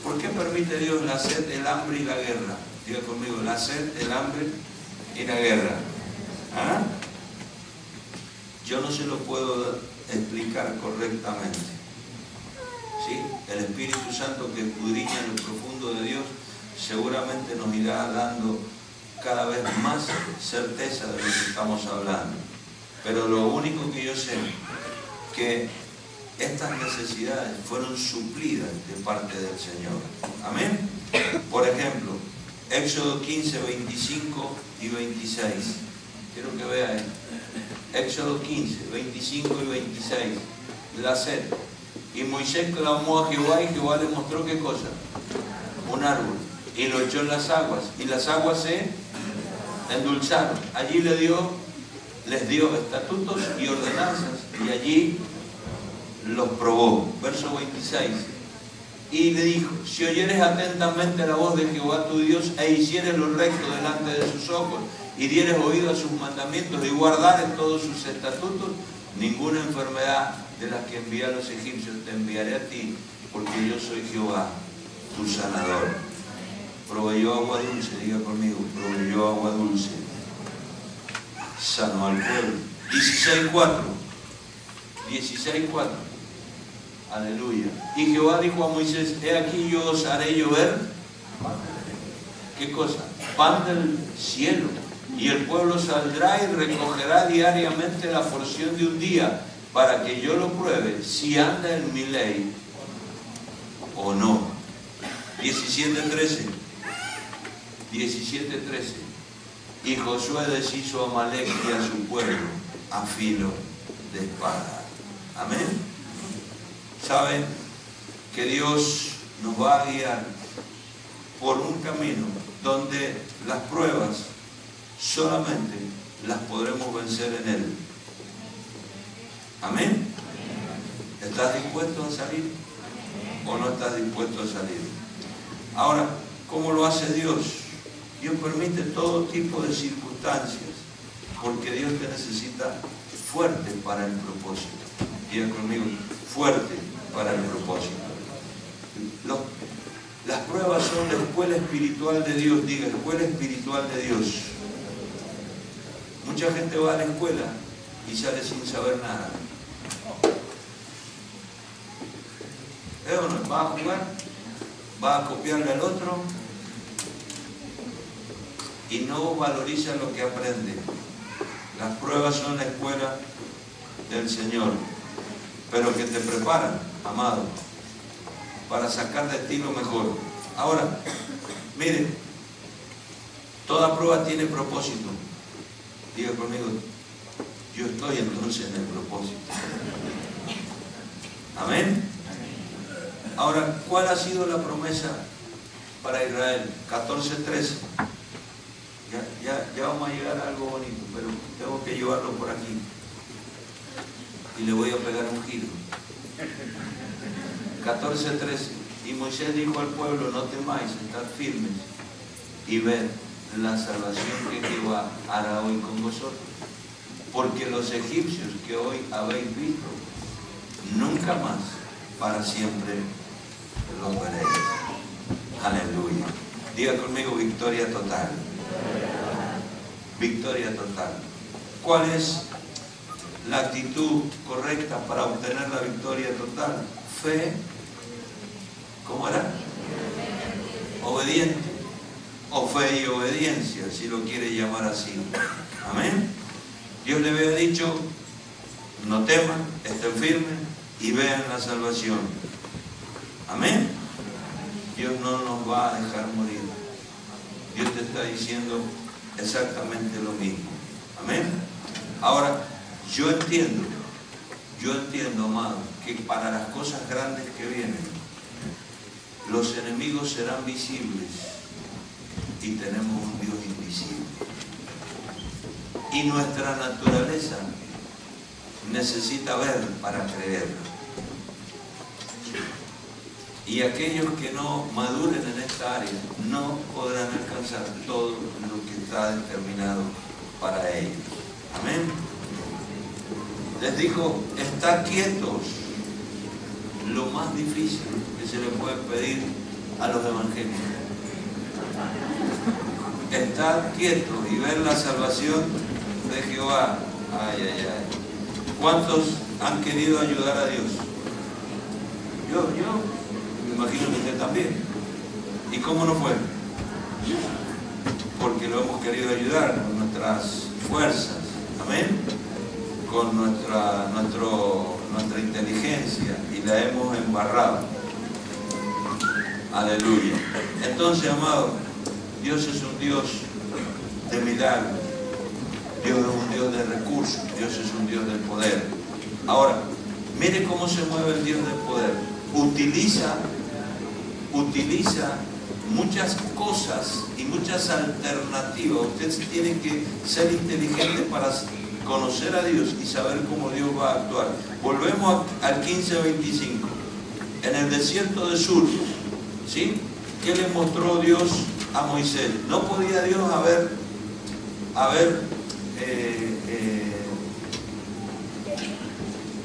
¿Por qué permite Dios la sed, el hambre y la guerra? Diga conmigo, la sed, el hambre y la guerra. ¿Ah? Yo no se lo puedo explicar correctamente. ¿Sí? El Espíritu Santo que escudriña en lo profundo de Dios seguramente nos irá dando cada vez más certeza de lo que estamos hablando. Pero lo único que yo sé es que estas necesidades fueron suplidas de parte del Señor. Amén. Por ejemplo, Éxodo 15, 25 y 26. Quiero que vean. Éxodo 15, 25 y 26. La sed. Y Moisés clamó a Jehová y Jehová le mostró ¿qué cosa? un árbol, y lo echó en las aguas, y las aguas se endulzaron. Allí les dio estatutos y ordenanzas, y allí los probó. Verso 26. Y le dijo: si oyeres atentamente la voz de Jehová tu Dios, e hicieres lo recto delante de sus ojos, y dieres oído a sus mandamientos, y guardares todos sus estatutos, ninguna enfermedad de las que envié a los egipcios te enviaré a ti, porque yo soy Jehová, tu sanador. Proveyó agua dulce, diga conmigo, proveyó agua dulce. Sanó al pueblo. 16:4. 16:4. Aleluya. Y Jehová dijo a Moisés: he aquí yo os haré llover. ¿Qué cosa? Pan del cielo. Y el pueblo saldrá y recogerá diariamente la porción de un día, para que yo lo pruebe si anda en mi ley o no. 17:13. 17:13. Y Josué deshizo a Amalec y a su pueblo a filo de espada. Amén. ¿Saben que Dios nos va a guiar por un camino donde las pruebas solamente las podremos vencer en Él? Amén. ¿Estás dispuesto a salir o no estás dispuesto a salir? Ahora, ¿cómo lo hace Dios? Dios permite todo tipo de circunstancias, porque Dios te necesita fuerte para el propósito. Diga conmigo, fuerte para el propósito. Las pruebas son la escuela espiritual de Dios. Diga, escuela espiritual de Dios. Mucha gente va a la escuela y sale sin saber nada. ¿Es o no? ¿Va a jugar? ¿Va a copiarle al otro? Y no valoriza lo que aprende. Las pruebas son la escuela del Señor, pero que te preparan, amado, para sacar de ti lo mejor. Ahora, miren, toda prueba tiene propósito. Diga conmigo, yo estoy entonces en el propósito. Amén. Ahora, ¿cuál ha sido la promesa para Israel? 14:13. Ya vamos a llegar a algo bonito, pero tengo que llevarlo por aquí. Y le voy a pegar un giro. 14:13. Y Moisés dijo al pueblo: no temáis, estad firmes y ved la salvación que Jehová hará hoy con vosotros. Porque los egipcios que hoy habéis visto, nunca más, para siempre los veréis. Aleluya. Diga conmigo, victoria total. Victoria total. ¿Cuál es la actitud correcta para obtener la victoria total? Fe. ¿Cómo era? Obediente. O fe y obediencia, si lo quiere llamar así. Amén. Dios le había dicho: no teman, estén firmes y vean la salvación. Amén. Dios no nos va a dejar morir. Dios te está diciendo exactamente lo mismo. Amén. Ahora, yo entiendo, amado, que para las cosas grandes que vienen, los enemigos serán visibles y tenemos un Dios invisible. Y nuestra naturaleza necesita ver para creer. Y aquellos que no maduren en esta área no podrán alcanzar todo lo que está determinado para ellos. Amén. Les dijo: estad quietos. Lo más difícil que se le puede pedir a los evangélicos. Estad quietos y ver la salvación de Jehová. Ay, ay, ay. ¿Cuántos han querido ayudar a Dios? Yo me imagino que usted también. ¿Y cómo no fue? Porque lo hemos querido ayudar con nuestras fuerzas. Amén. Con nuestra inteligencia, y la hemos embarrado. Aleluya. Entonces, amado, Dios es un Dios de milagros. Dios es un Dios de recursos. Dios es un Dios del poder. Ahora, mire cómo se mueve el Dios del poder. Utiliza muchas cosas y muchas alternativas. Usted tiene que ser inteligente para conocer a Dios y saber cómo Dios va a actuar. Volvemos al 15:25. En el desierto de Sur, ¿sí? ¿Qué le mostró Dios a Moisés? No podía Dios haber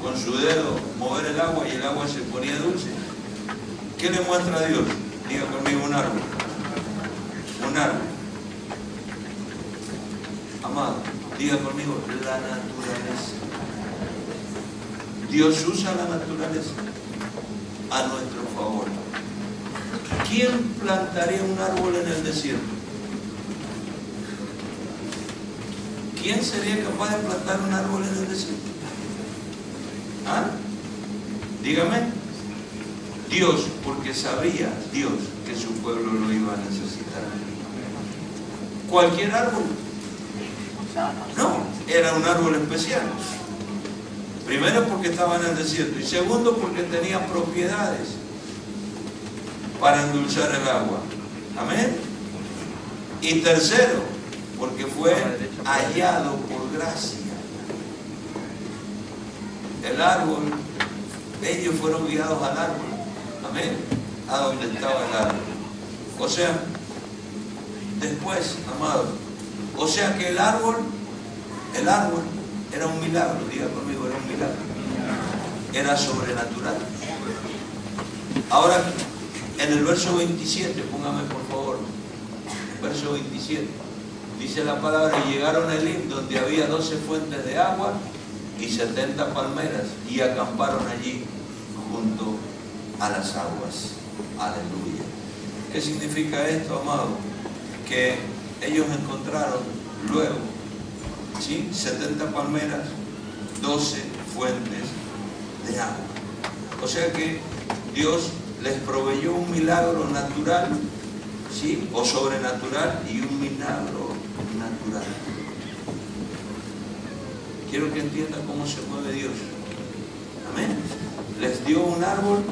con su dedo mover el agua y el agua se ponía dulce. ¿Qué le muestra a Dios? Diga conmigo, un árbol. Un árbol. Amado, diga conmigo, la naturaleza. Dios usa la naturaleza a nuestro favor. ¿Quién plantaría un árbol en el desierto? ¿Quién sería capaz de plantar un árbol en el desierto? ¿Ah? Dígame. Dios, porque sabía Dios que su pueblo lo iba a necesitar. ¿Cualquier árbol? No, era un árbol especial. Primero porque estaba en el desierto y segundo porque tenía propiedades para endulzar el agua. Amén. Y tercero, porque fue hallado por gracia. El árbol, ellos fueron guiados al árbol. Amén. A donde estaba el árbol. O sea, después, amado, o sea que el árbol era un milagro. Diga conmigo, era un milagro. Era sobrenatural. Ahora, en el verso 27, póngame por favor, verso 27, dice la palabra: y llegaron a Elim, donde había 12 fuentes de agua y 70 palmeras, y acamparon allí junto a las aguas. Aleluya. ¿Qué significa esto, amado? Que ellos encontraron luego, ¿sí?, 70 palmeras, 12 fuentes de agua. O sea que Dios les proveyó un milagro natural, ¿sí?, o sobrenatural, y un milagro natural. Quiero que entiendan cómo se mueve Dios. Amén. Les dio un árbol,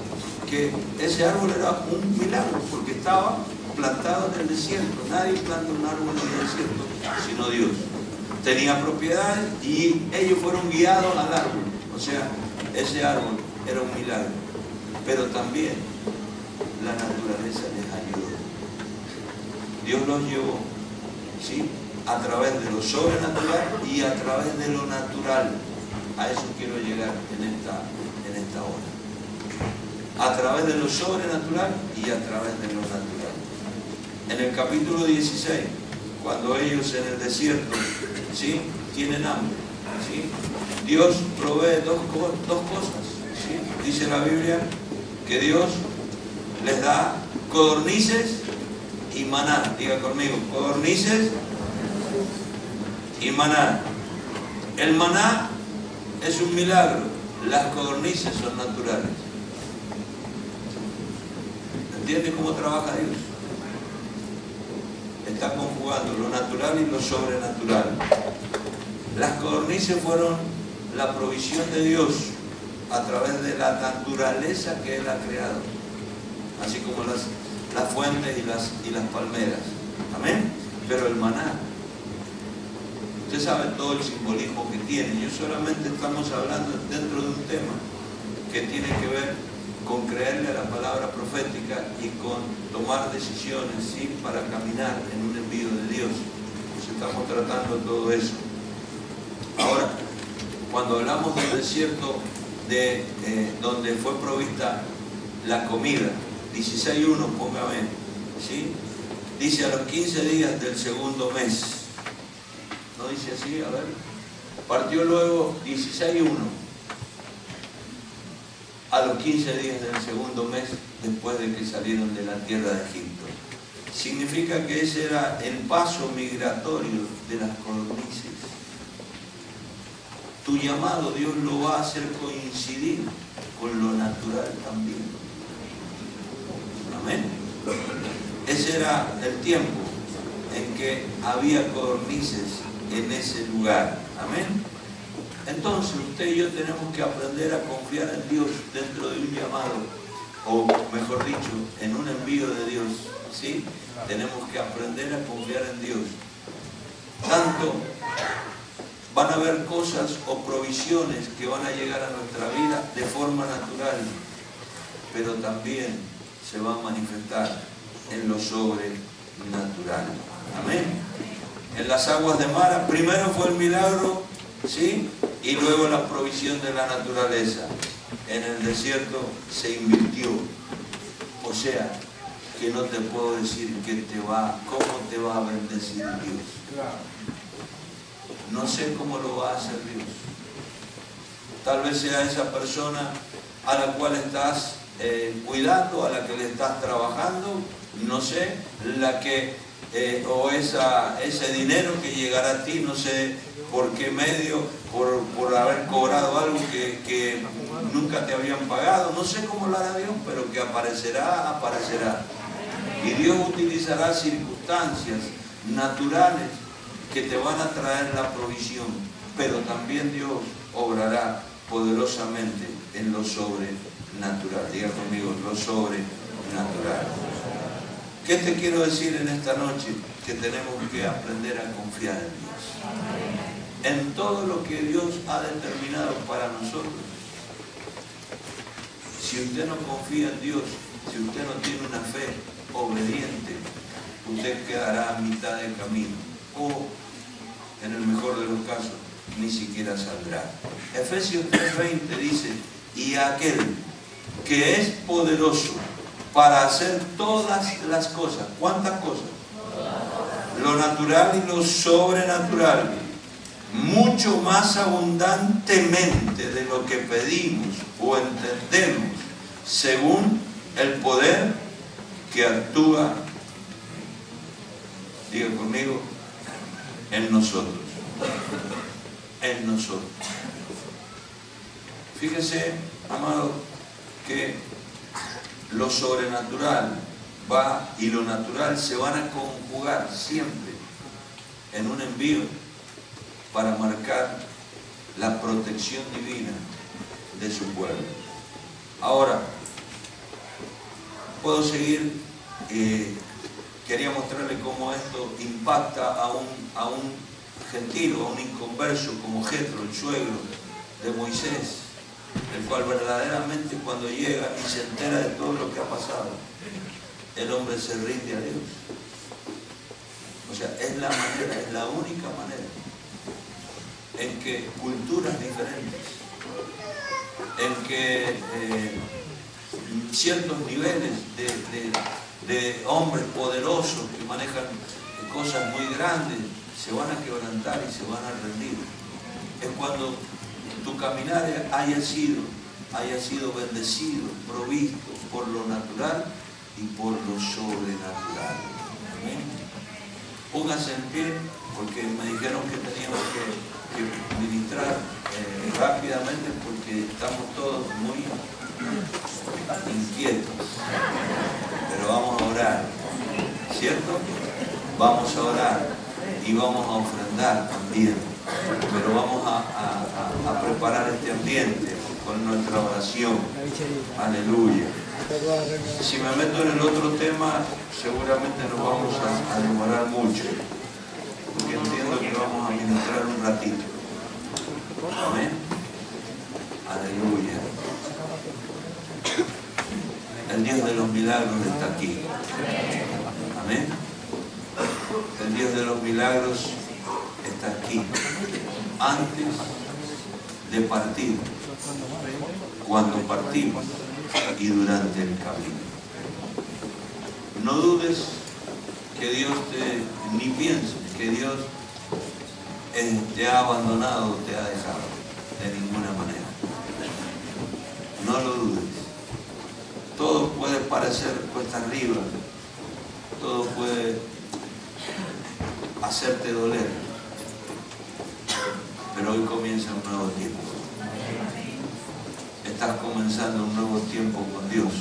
que ese árbol era un milagro, porque estaba plantado en el desierto. Nadie planta un árbol en el desierto sino Dios. Tenía propiedades y ellos fueron guiados al árbol. O sea, ese árbol era un milagro. Pero también la naturaleza les ayudó. Dios los llevó, ¿sí?, a través de lo sobrenatural y a través de lo natural. A eso quiero llegar en esta hora. A través de lo sobrenatural y a través de lo natural. En el capítulo 16, cuando ellos en el desierto, ¿sí?, tienen hambre, ¿sí?, Dios provee dos cosas, ¿sí? Dice la Biblia que Dios les da codornices y maná. Diga conmigo, codornices y maná. El maná es un milagro, las codornices son naturales. ¿Entiendes cómo trabaja Dios? Está conjugando lo natural y lo sobrenatural. Las codornices fueron la provisión de Dios a través de la naturaleza que Él ha creado, así como las fuentes y las palmeras. Amén. Pero el maná, usted sabe todo el simbolismo que tiene. Yo solamente estamos hablando dentro de un tema que tiene que ver con creerle a la palabra profética y con tomar decisiones, ¿sí?, para caminar en un envío de Dios. Pues estamos tratando todo eso. Ahora, cuando hablamos del desierto donde fue provista la comida, 16:1, póngame, ¿sí?, dice: a los 15 días del segundo mes. ¿No dice así? A ver. Partió luego 16:1. A los 15 días del segundo mes, después de que salieron de la tierra de Egipto. Significa que ese era el paso migratorio de las codornices. Tu llamado Dios lo va a hacer coincidir con lo natural también. Amén. Ese era el tiempo en que había codornices en ese lugar. Amén. Entonces usted y yo tenemos que aprender a confiar en Dios dentro de un llamado o mejor dicho, en un envío de Dios, ¿sí? Tenemos que aprender a confiar en Dios. Tanto van a haber cosas o provisiones que van a llegar a nuestra vida de forma natural, pero también se va a manifestar en lo sobrenatural. Amén. En las aguas de Mara, primero fue el milagro, ¿sí? Y luego la provisión de la naturaleza. En el desierto se invirtió. O sea, que no te puedo decir cómo te va a bendecir Dios. No sé cómo lo va a hacer Dios. Tal vez sea esa persona a la cual estás cuidando, a la que le estás trabajando, no sé, o ese dinero que llegará a ti, no sé por qué medio, por haber cobrado algo que nunca te habían pagado, no sé cómo lo hará Dios, pero que aparecerá. Y Dios utilizará circunstancias naturales que te van a traer la provisión, pero también Dios obrará poderosamente en lo sobrenatural. Diga conmigo, lo sobrenatural. ¿Qué te quiero decir en esta noche? Que tenemos que aprender a confiar en Dios. En todo lo que Dios ha determinado para nosotros. Si usted no confía en Dios, si usted no tiene una fe obediente, usted quedará a mitad de camino. O, en el mejor de los casos, ni siquiera saldrá. Efesios 3:20 dice, y aquel que es poderoso para hacer todas las cosas. ¿Cuántas cosas? Lo natural y lo sobrenatural, mucho más abundantemente de lo que pedimos o entendemos, según el poder que actúa, diga conmigo, en nosotros. En nosotros. Fíjese, amado, que lo sobrenatural y lo natural se van a conjugar siempre en un envío para marcar la protección divina de su pueblo. Ahora, puedo seguir. Quería mostrarle cómo esto impacta a un gentil o a un inconverso como Jetro, el suegro de Moisés, el cual verdaderamente cuando llega y se entera de todo lo que ha pasado, el hombre se rinde a Dios. O sea, es la manera, es la única manera en que culturas diferentes, en que ciertos niveles de hombres poderosos que manejan cosas muy grandes se van a quebrantar y se van a rendir. Es cuando tu caminar haya sido bendecido, provisto por lo natural y por lo sobrenatural. ¿Amén? Póngase en pie, porque me dijeron que teníamos que ministrar rápidamente, porque estamos todos muy inquietos. Pero vamos a orar, ¿cierto? Vamos a orar y vamos a ofrendar también. Pero vamos a preparar este ambiente con nuestra oración. Aleluya. Si me meto en el otro tema, seguramente nos vamos a demorar mucho, porque entiendo que vamos a ministrar un ratito. Amén. Aleluya. El Dios de los milagros está aquí. Amén. El Dios de los milagros está aquí. Antes de partir, cuando partimos y durante el camino. No dudes que Dios ni pienses que Dios te ha abandonado o te ha dejado, de ninguna manera. No lo dudes. Todo puede parecer cuesta arriba, todo puede hacerte doler, pero hoy comienza un nuevo tiempo. Estás comenzando un nuevo tiempo con Dios.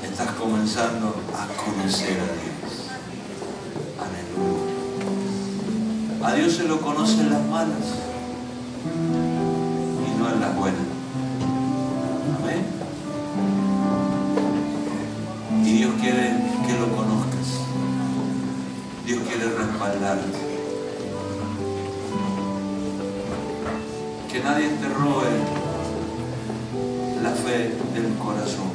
Estás comenzando a conocer a Dios. Aleluya. A Dios se lo conoce en las malas y no en las buenas. Amén. hablarte. Que nadie te robe la fe del corazón.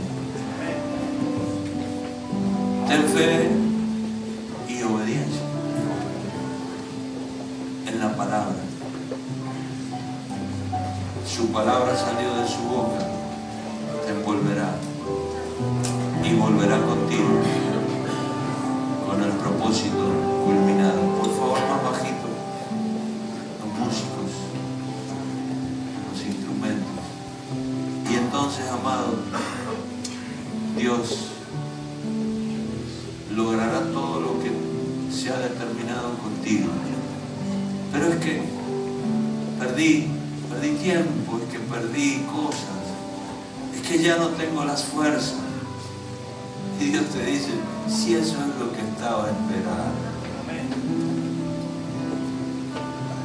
Ten fe y obediencia en la palabra. Su palabra salió de su boca, te envolverá y volverá contigo con el propósito culminado. Por favor, más bajito, los músicos, los instrumentos. Y entonces, amado, Dios logrará todo lo que se ha determinado contigo. Pero es que perdí tiempo, es que perdí cosas, es que ya no tengo las fuerzas. Y Dios te dice, si eso es lo que estaba esperando,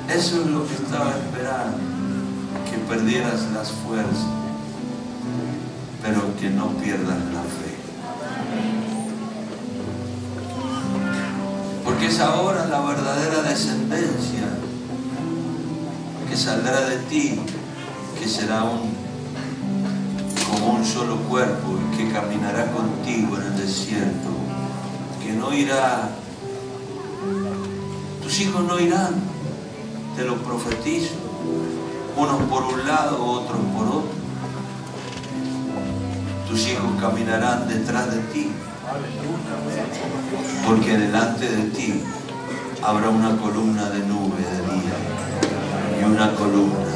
eso es lo que estaba esperando, que perdieras las fuerzas, pero que no pierdas la fe. Porque es ahora la verdadera descendencia que saldrá de ti, que será como un solo cuerpo y que caminará contigo en el desierto, que no irá, tus hijos no irán, te lo profetizo, unos por un lado, otros por otro. Tus hijos caminarán detrás de ti, porque delante de ti habrá una columna de nube de día y una columna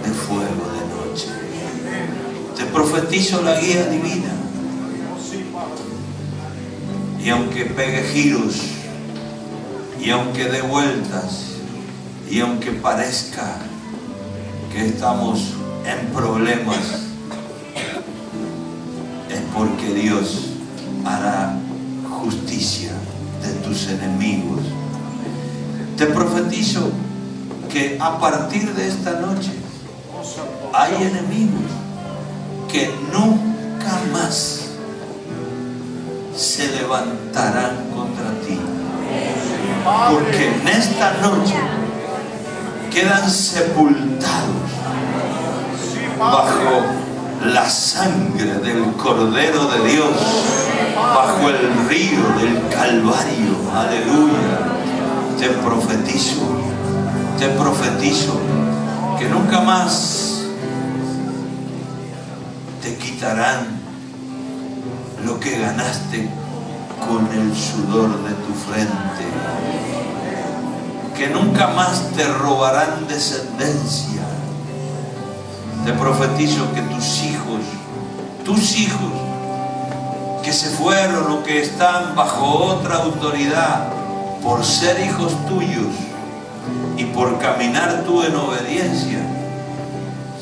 de fuego de noche. Te profetizo la guía divina. Y aunque pegue giros, y aunque dé vueltas, y aunque parezca que estamos en problemas, es porque Dios hará justicia de tus enemigos. Te profetizo que a partir de esta noche hay enemigos que nunca más se levantarán contra ti, porque en esta noche quedan sepultados bajo la sangre del Cordero de Dios, bajo el río del Calvario. Aleluya. Te profetizo que nunca más te quitarán lo que ganaste con el sudor de tu frente, que nunca más te robarán descendencia. Te profetizo que tus hijos que se fueron o que están bajo otra autoridad por ser hijos tuyos y por caminar tú en obediencia,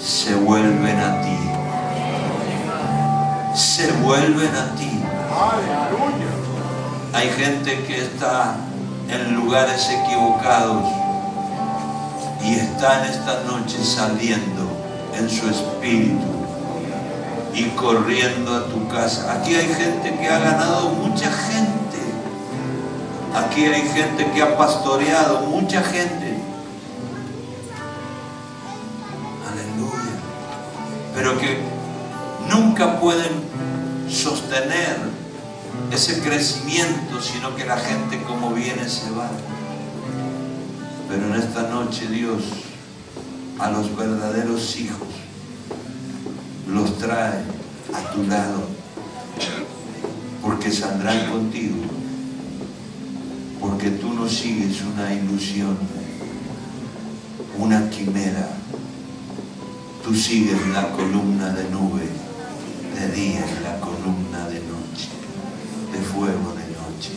se vuelven a ti. Se vuelven a ti. Hay gente que está en lugares equivocados y está en esta noche saliendo en su espíritu y corriendo a tu casa. Aquí hay gente que ha ganado mucha gente. Aquí hay gente que ha pastoreado mucha gente. Aleluya. Pero que nunca pueden sostener ese crecimiento, sino que la gente como viene se va. Pero en esta noche Dios a los verdaderos hijos los trae a tu lado, porque saldrán contigo, porque tú no sigues una ilusión, una quimera. Tú sigues la columna de nube de día y la columna de noche, de fuego de noche.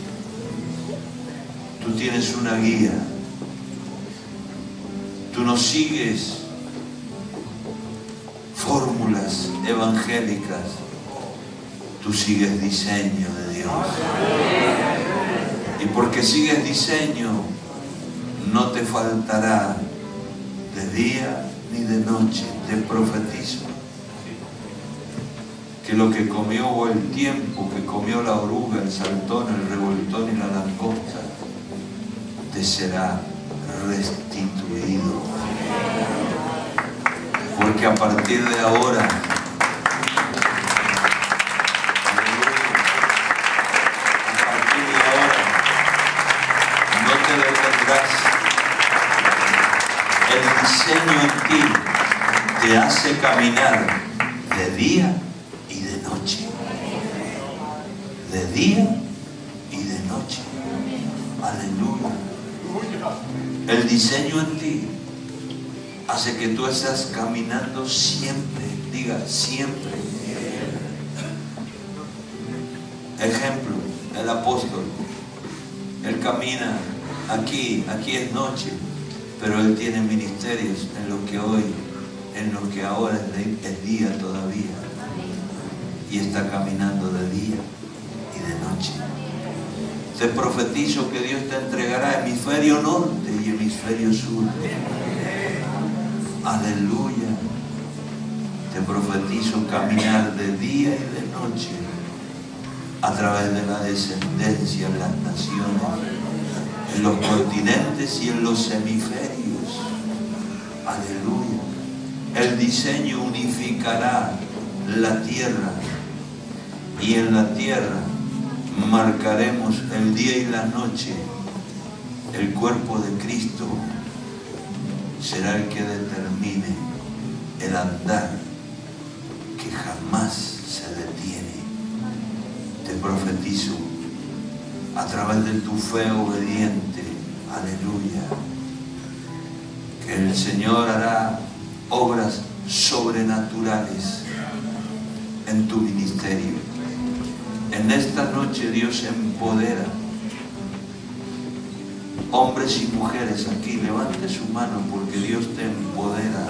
Tú tienes una guía. Tú no sigues fórmulas evangélicas, tú sigues diseño de Dios. Y porque sigues diseño, no te faltará de día ni de noche. Te profetizo que lo que comió o el tiempo que comió la oruga, el saltón, el revoltón y la langosta, te te será restituido. Porque a partir de ahora, no te detendrás. El diseño en ti te hace caminar de día y de noche. De día y de noche. Aleluya. El diseño en ti hace que tú estés caminando siempre. Diga, siempre. Ejemplo, el apóstol. Él camina aquí es noche, pero él tiene ministerios en lo que ahora es día todavía. Y está caminando de día y de noche. Te profetizo que Dios te entregará hemisferio norte y hemisferio sur. Aleluya. Te profetizo caminar de día y de noche a través de la descendencia en las naciones, en los continentes y en los hemisferios. Aleluya. El diseño unificará la tierra, y en la tierra marcaremos el día y la noche. El cuerpo de Cristo será el que determine el andar que jamás se detiene. Te profetizo a través de tu fe obediente, aleluya, que el Señor hará obras sobrenaturales en tu ministerio. En esta noche Dios empodera hombres y mujeres aquí. Levante su mano porque Dios te empodera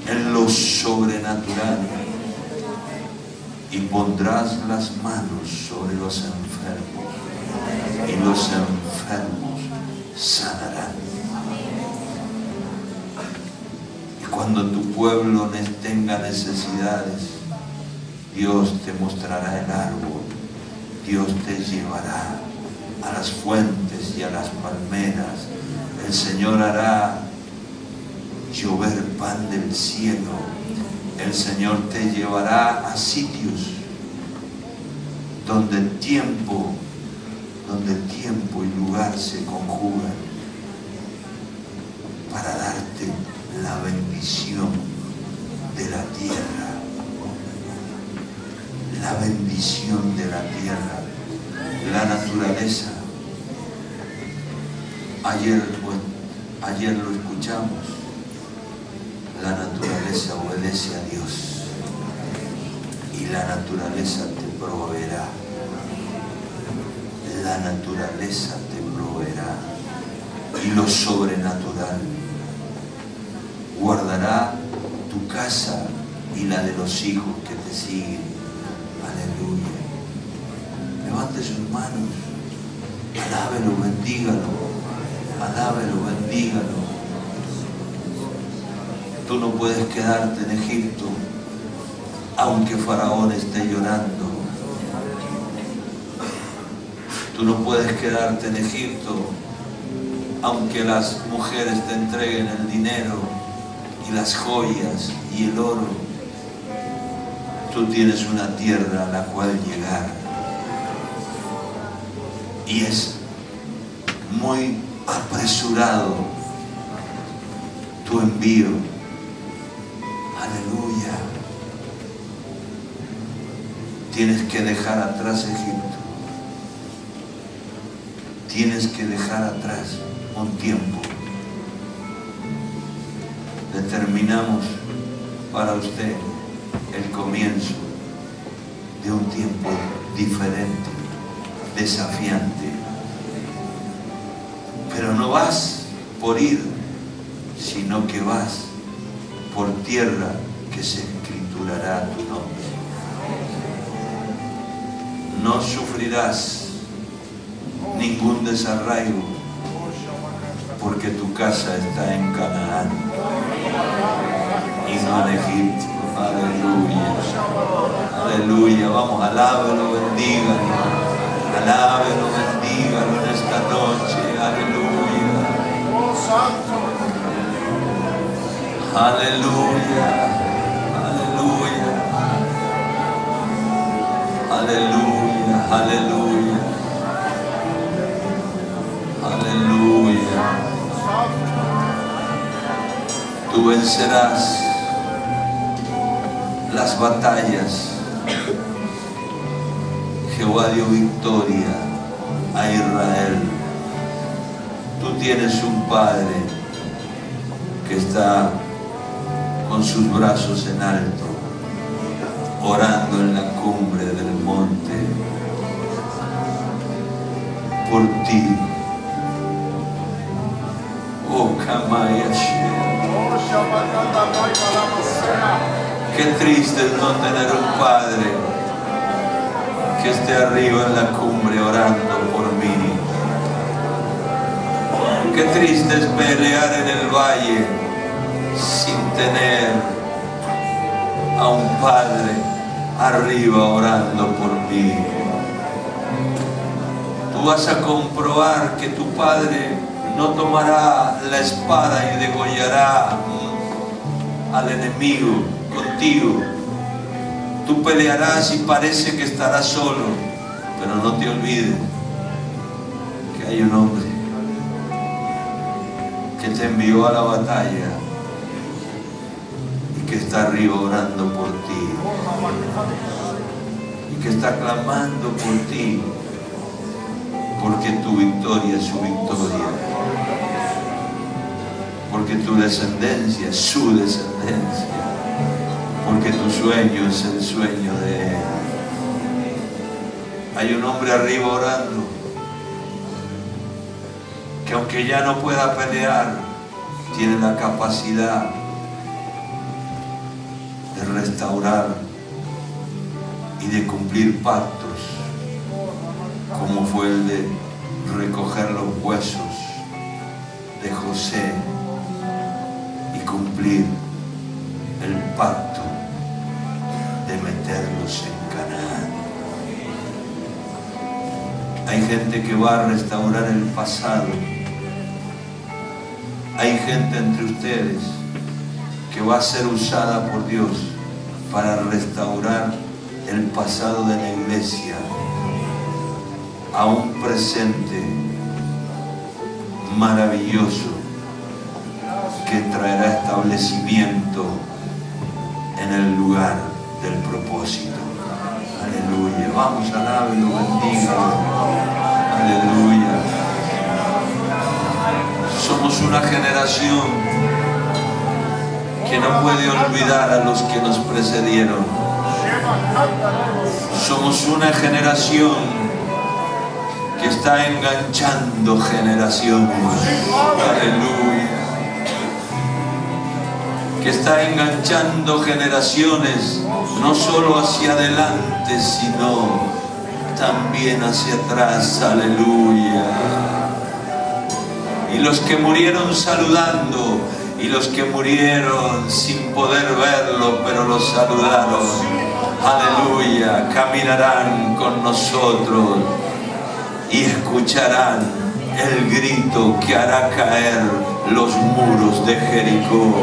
en lo sobrenatural. Y pondrás las manos sobre los enfermos y los enfermos sanarán. Y cuando tu pueblo tenga necesidades, Dios te mostrará el árbol. Dios te llevará a las fuentes y a las palmeras. El Señor hará llover pan del cielo. El Señor te llevará a sitios donde tiempo y lugar se conjugan para darte la bendición de la tierra. La bendición de la tierra, la naturaleza. Ayer lo escuchamos. La naturaleza obedece a Dios y la naturaleza te proveerá. La naturaleza te proveerá, y lo sobrenatural guardará tu casa y la de los hijos que te siguen. Aleluya. Levante sus manos, alábelo, bendígalo, alábelo, bendígalo. Tú no puedes quedarte en Egipto aunque Faraón esté llorando. Tú no puedes quedarte en Egipto aunque las mujeres te entreguen el dinero y las joyas y el oro. Tú tienes una tierra a la cual llegar, y es muy apresurado tu envío. Aleluya. Tienes que dejar atrás Egipto. Tienes que dejar atrás un tiempo. Determinamos para usted el comienzo de un tiempo diferente, desafiante. Pero no vas por ir, sino que vas por tierra que se escriturará tu nombre. No sufrirás ningún desarraigo, porque tu casa está en Canaán y no en Egipto. Aleluya. Aleluya. Vamos, alábelo, bendígalo. Alábelo, bendígalo. bendígalo en esta noche. Aleluya. Aleluya. Aleluya. Aleluya. Aleluya. Aleluya. Tú vencerás las batallas. Jehová dio victoria a Israel. Tú tienes un Padre que está con sus brazos en alto, orando en la cumbre del monte por ti. Oh, Kamayashe. Qué triste es no tener un Padre que esté arriba en la cumbre orando por mí. Qué triste es pelear en el valle sin tener a un Padre arriba orando por mí. Tú vas a comprobar que tu Padre no tomará la espada y degollará al enemigo contigo. Tú pelearás y parece que estarás solo, pero no te olvides que hay un hombre que te envió a la batalla y que está arriba orando por ti y que está clamando por ti, porque tu victoria es su victoria, porque tu descendencia es su descendencia, porque tu sueño es el sueño de Él. Hay un hombre arriba orando que aunque ya no pueda pelear, tiene la capacidad de restaurar y de cumplir pactos, como fue el de recoger los huesos de José y cumplir el pacto de meterlos en Canaán. Hay gente que va a restaurar el pasado. Hay gente entre ustedes que va a ser usada por Dios para restaurar el pasado de la iglesia a un presente maravilloso que traerá establecimiento en el lugar del propósito. Aleluya. Vamos, alábelo, bendiga. Aleluya. Somos una generación que no puede olvidar a los que nos precedieron. Somos una generación que está enganchando generaciones. Aleluya. Que está enganchando generaciones, no solo hacia adelante, sino también hacia atrás. Aleluya. Y los que murieron saludando, y los que murieron sin poder verlo, pero los saludaron, aleluya, caminarán con nosotros y escucharán el grito que hará caer los muros de Jericó.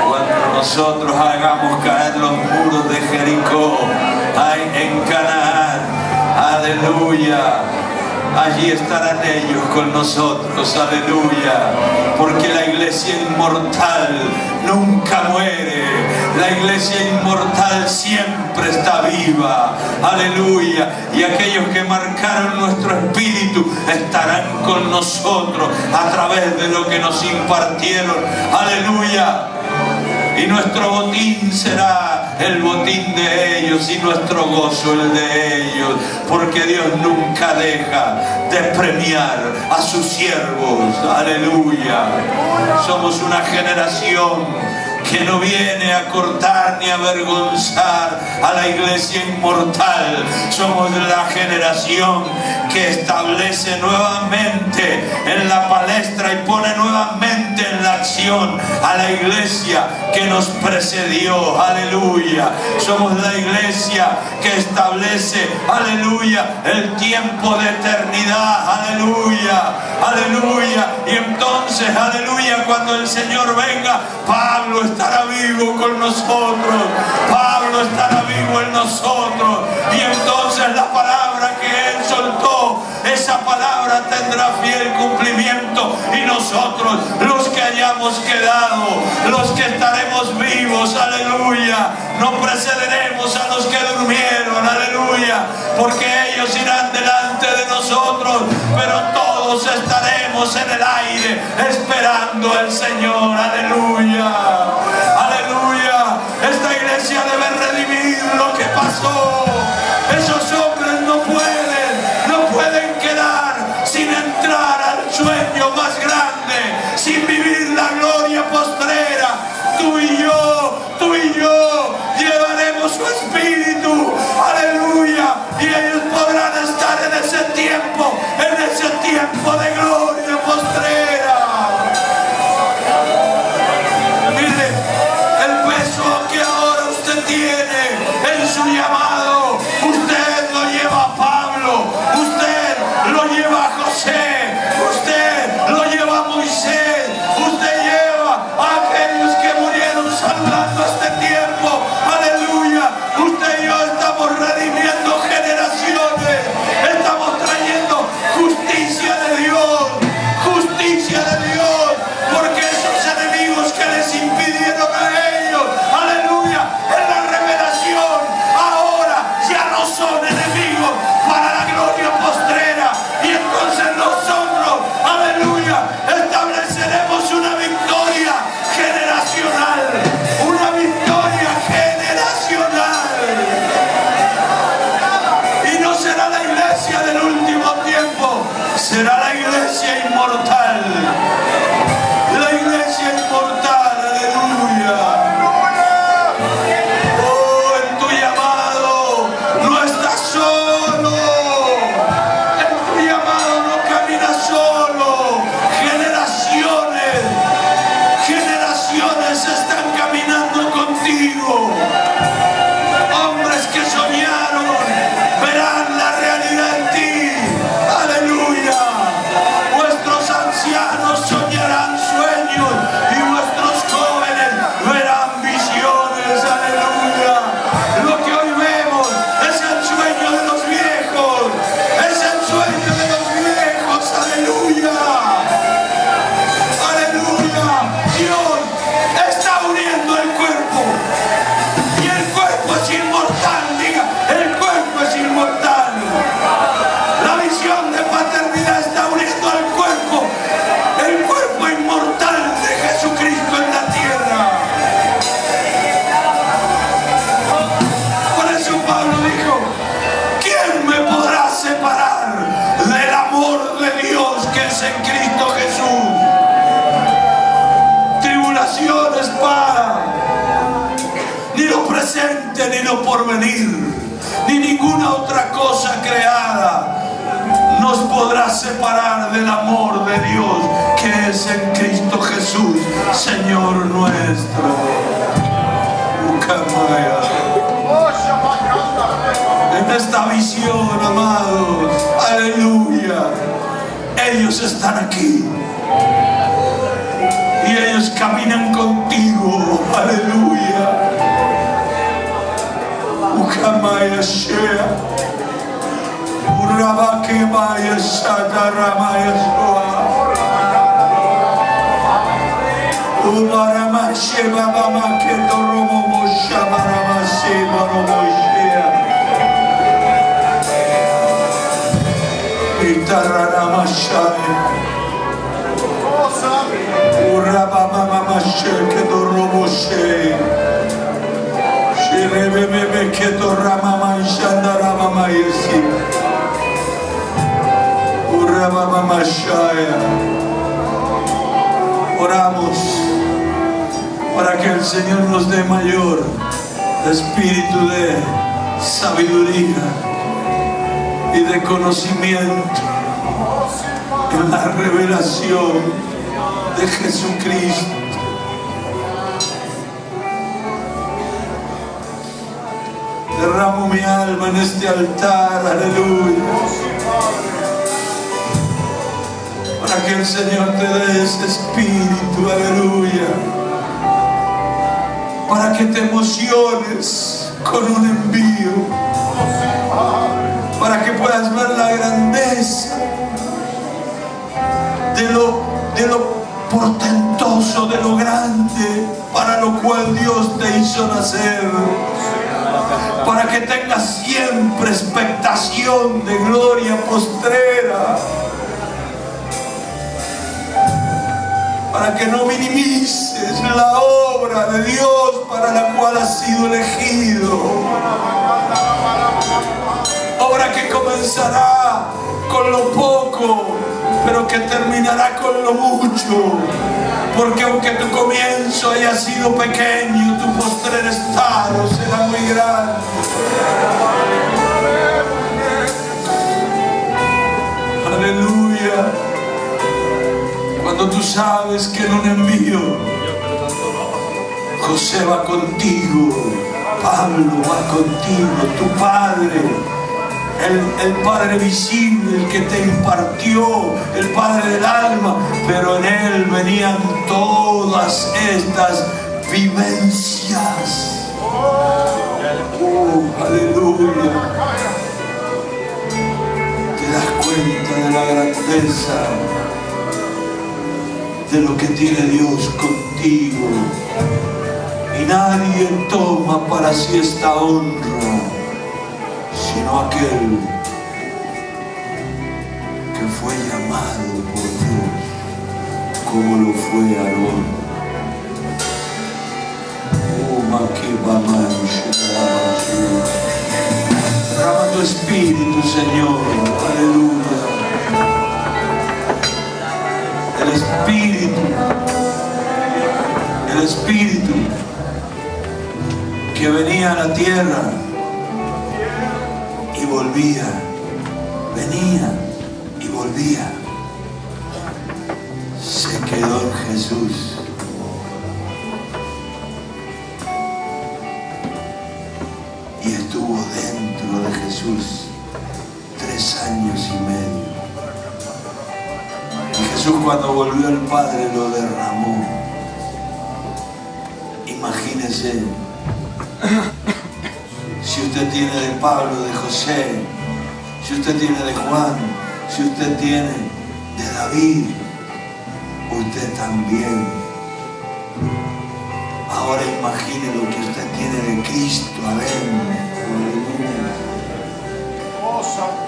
Cuando nosotros hagamos caer los muros de Jericó en Canaán, aleluya, allí estarán ellos con nosotros, aleluya, porque la iglesia inmortal nunca muere, la iglesia inmortal siempre está viva, aleluya, y aquellos que marcaron nuestro espíritu estarán con nosotros a través de lo que nos impartieron, aleluya. Y nuestro botín será el botín de ellos y nuestro gozo el de ellos, porque Dios nunca deja de premiar a sus siervos, aleluya. Somos una generación que no viene a cortar ni a avergonzar a la iglesia inmortal. Somos la generación que establece nuevamente en la palestra y pone nuevamente en la acción a la iglesia que nos precedió. Aleluya. Somos la iglesia que establece, aleluya, el tiempo de eternidad. Aleluya, aleluya. Y entonces, aleluya, cuando el Señor venga, Pablo estará vivo con nosotros. Pablo estará vivo en nosotros. Y entonces la palabra que Él soltó, esa palabra tendrá fiel cumplimiento. Y nosotros, los que hayamos quedado, los que estaremos vivos, aleluya, no precederemos a los que durmieron, aleluya, porque ellos irán delante de nosotros, pero todos estaremos en el aire esperando al Señor. Aleluya, aleluya. Esta iglesia debe redimir lo que pasó. Esos hombres no pueden quedar sin entrar al sueño más grande, sin vivir la gloria postrera. Tú y yo llevaremos su espíritu, aleluya, y ellos podrán estar en ese tiempo de gloria postrera. Mire, el peso que ahora usted tiene en su llamado, usted lo lleva a Pablo, usted lo lleva a José, usted lo lleva a Moisés, usted lleva a aquellos que murieron salvando este tiempo. Aleluya. Usted y yo estamos redimiendo generaciones, estamos trayendo justicia de Dios, porque esos enemigos que les impidieron a ellos, aleluya, en la revelación, ahora ya no son enemigos para la gloria postrera. Y entonces nosotros, aleluya, estableceremos una victoria generacional, una victoria generacional. Y no será la iglesia del último tiempo, será la iglesia inmortal. La iglesia inmortal, aleluya. Oh, en tu llamado no estás solo. En tu llamado no caminas solo. Generaciones están caminando contigo. Hombres que soñaron verán la realidad en ti. Aleluya. Vuestros ancianos soñarán sueños y vuestros jóvenes verán visiones. Aleluya. Lo que hoy vemos es el sueño de los viejos. Es el sueño de los viejos. Aleluya. Aleluya. Dios está uniendo el cuerpo. Y el cuerpo es inmortal. Diga, el cuerpo es inmortal. La visión de paternidad está uniendo al cuerpo. El cuerpo inmortal de Jesucristo en la tierra. Por eso Pablo dijo: ¿quién me podrá separar del amor de Dios que es en Cristo Jesús? Tribulación, espada, ni lo presente ni lo porvenir, ni ninguna otra cosa creada nos podrá separar del amor de Dios que es en Cristo Jesús, Señor nuestro. En esta visión, amados, aleluya, ellos están aquí y ellos caminan contigo, aleluya. Ukamaya Shea, Urabakemaya Sataramaya Soa, Ubaramashe Babama Kedoromo Moshabaramase Baromoshea, Itaranamashaya. Urabamamashe Kedoromoshe, Shirebebe Kedoramama Shandaramayesi, Urabamamashaya. Oramos, para que el Señor nos dé mayor espíritu de sabiduría y de conocimiento en la revelación de Jesucristo. Derramo mi alma en este altar, aleluya, para que el Señor te dé ese espíritu, aleluya, para que te emociones con un envío, para que puedas ver la grandeza de lo portentoso, de lo grande para lo cual Dios te hizo nacer, para que tengas siempre expectación de gloria postrera, para que no minimices la obra de Dios para la cual has sido elegido, obra que comenzará con lo poco, pero que terminará con lo mucho, porque aunque tu comienzo haya sido pequeño, tu postrer estado será muy grande. Aleluya. Cuando tú sabes que en un envío José va contigo, Pablo va contigo, tu Padre, el Padre visible, el que te impartió, el Padre del alma, pero en Él venían todas estas vivencias. Aleluya. Te das cuenta de la grandeza de lo que tiene Dios contigo, y nadie toma para sí esta honra sino aquel que fue llamado por Dios, como lo fue Aarón. Derrama tu espíritu, Señor, aleluya. El espíritu que venía a la tierra y volvía, venía y volvía, se quedó en Jesús. Y estuvo dentro de Jesús 3 años y medio. Y Jesús, cuando volvió al Padre, lo derramó. Imagínese, si usted tiene de Pablo, de José, si usted tiene de Juan, si usted tiene de David, usted también. Ahora imagine lo que usted tiene de Cristo adentro. Oh, Santo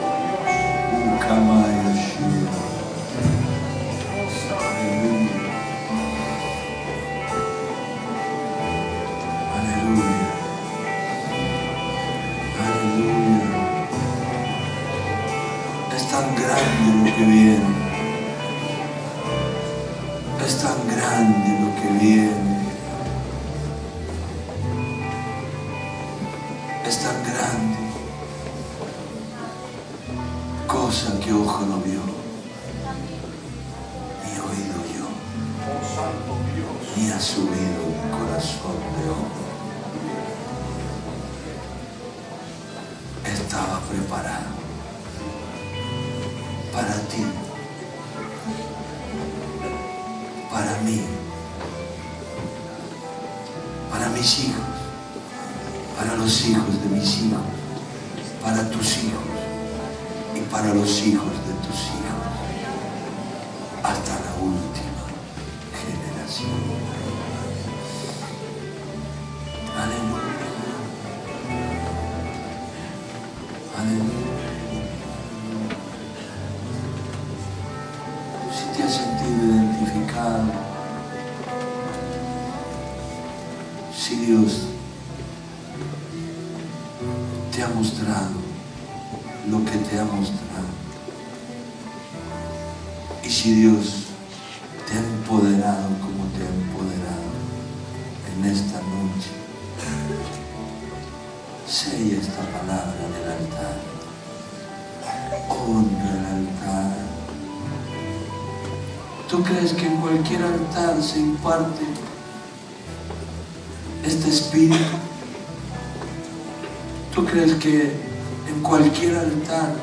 Es tan grande lo que viene. Es tan grande lo que viene. Es tan grande. Cosa que ojo no vio, ni oído yo, ni ha subido el corazón de hombre. Estaba preparado para ti, para mí, para mis hijos, para los hijos de mis hijos, para tus hijos y para los hijos de tus hijos, hasta la última generación. Aleluya. Aleluya. Si te has sentido identificado, si Dios te ha mostrado lo que te ha mostrado, y si Dios te ha empoderado como te ha empoderado, en esta noche. Sella esta palabra en el altar. Honra el altar. ¿Tú crees que en cualquier altar se imparte este espíritu? ¿Tú crees que en cualquier altar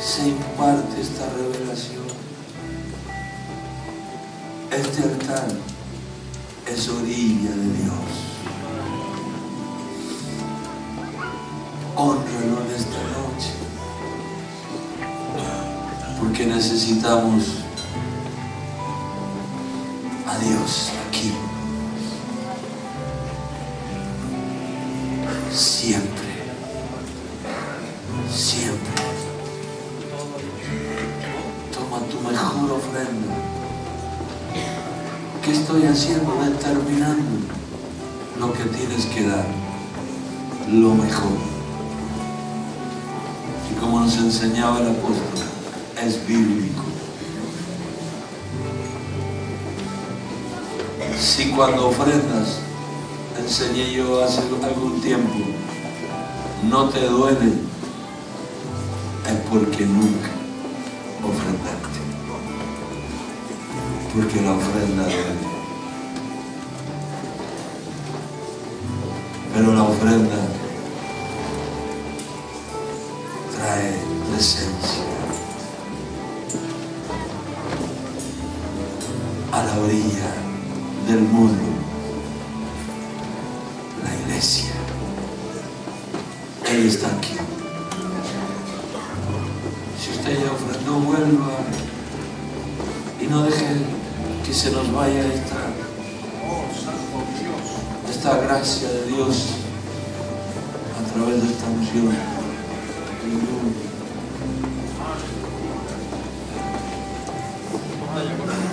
se imparte esta revelación? Este altar es orilla de Dios. Hónralo en esta noche, porque necesitamos a Dios aquí, siempre, siempre. Toma tu mejor ofrenda. ¿Qué estoy haciendo? Determinando lo que tienes que dar, lo mejor. Y como nos enseñaba el apóstol, es bíblico. Si cuando ofrendas, enseñé yo hace algún tiempo, no te duele, es porque nunca ofrendaste. Porque la ofrenda duele. Pero la ofrenda trae presencia a la orilla del mundo, la iglesia. Él está aquí. Si usted ya ofrendó, vuelva y no deje que se nos vaya esta gracia de Dios a través de esta unción. Aleluya.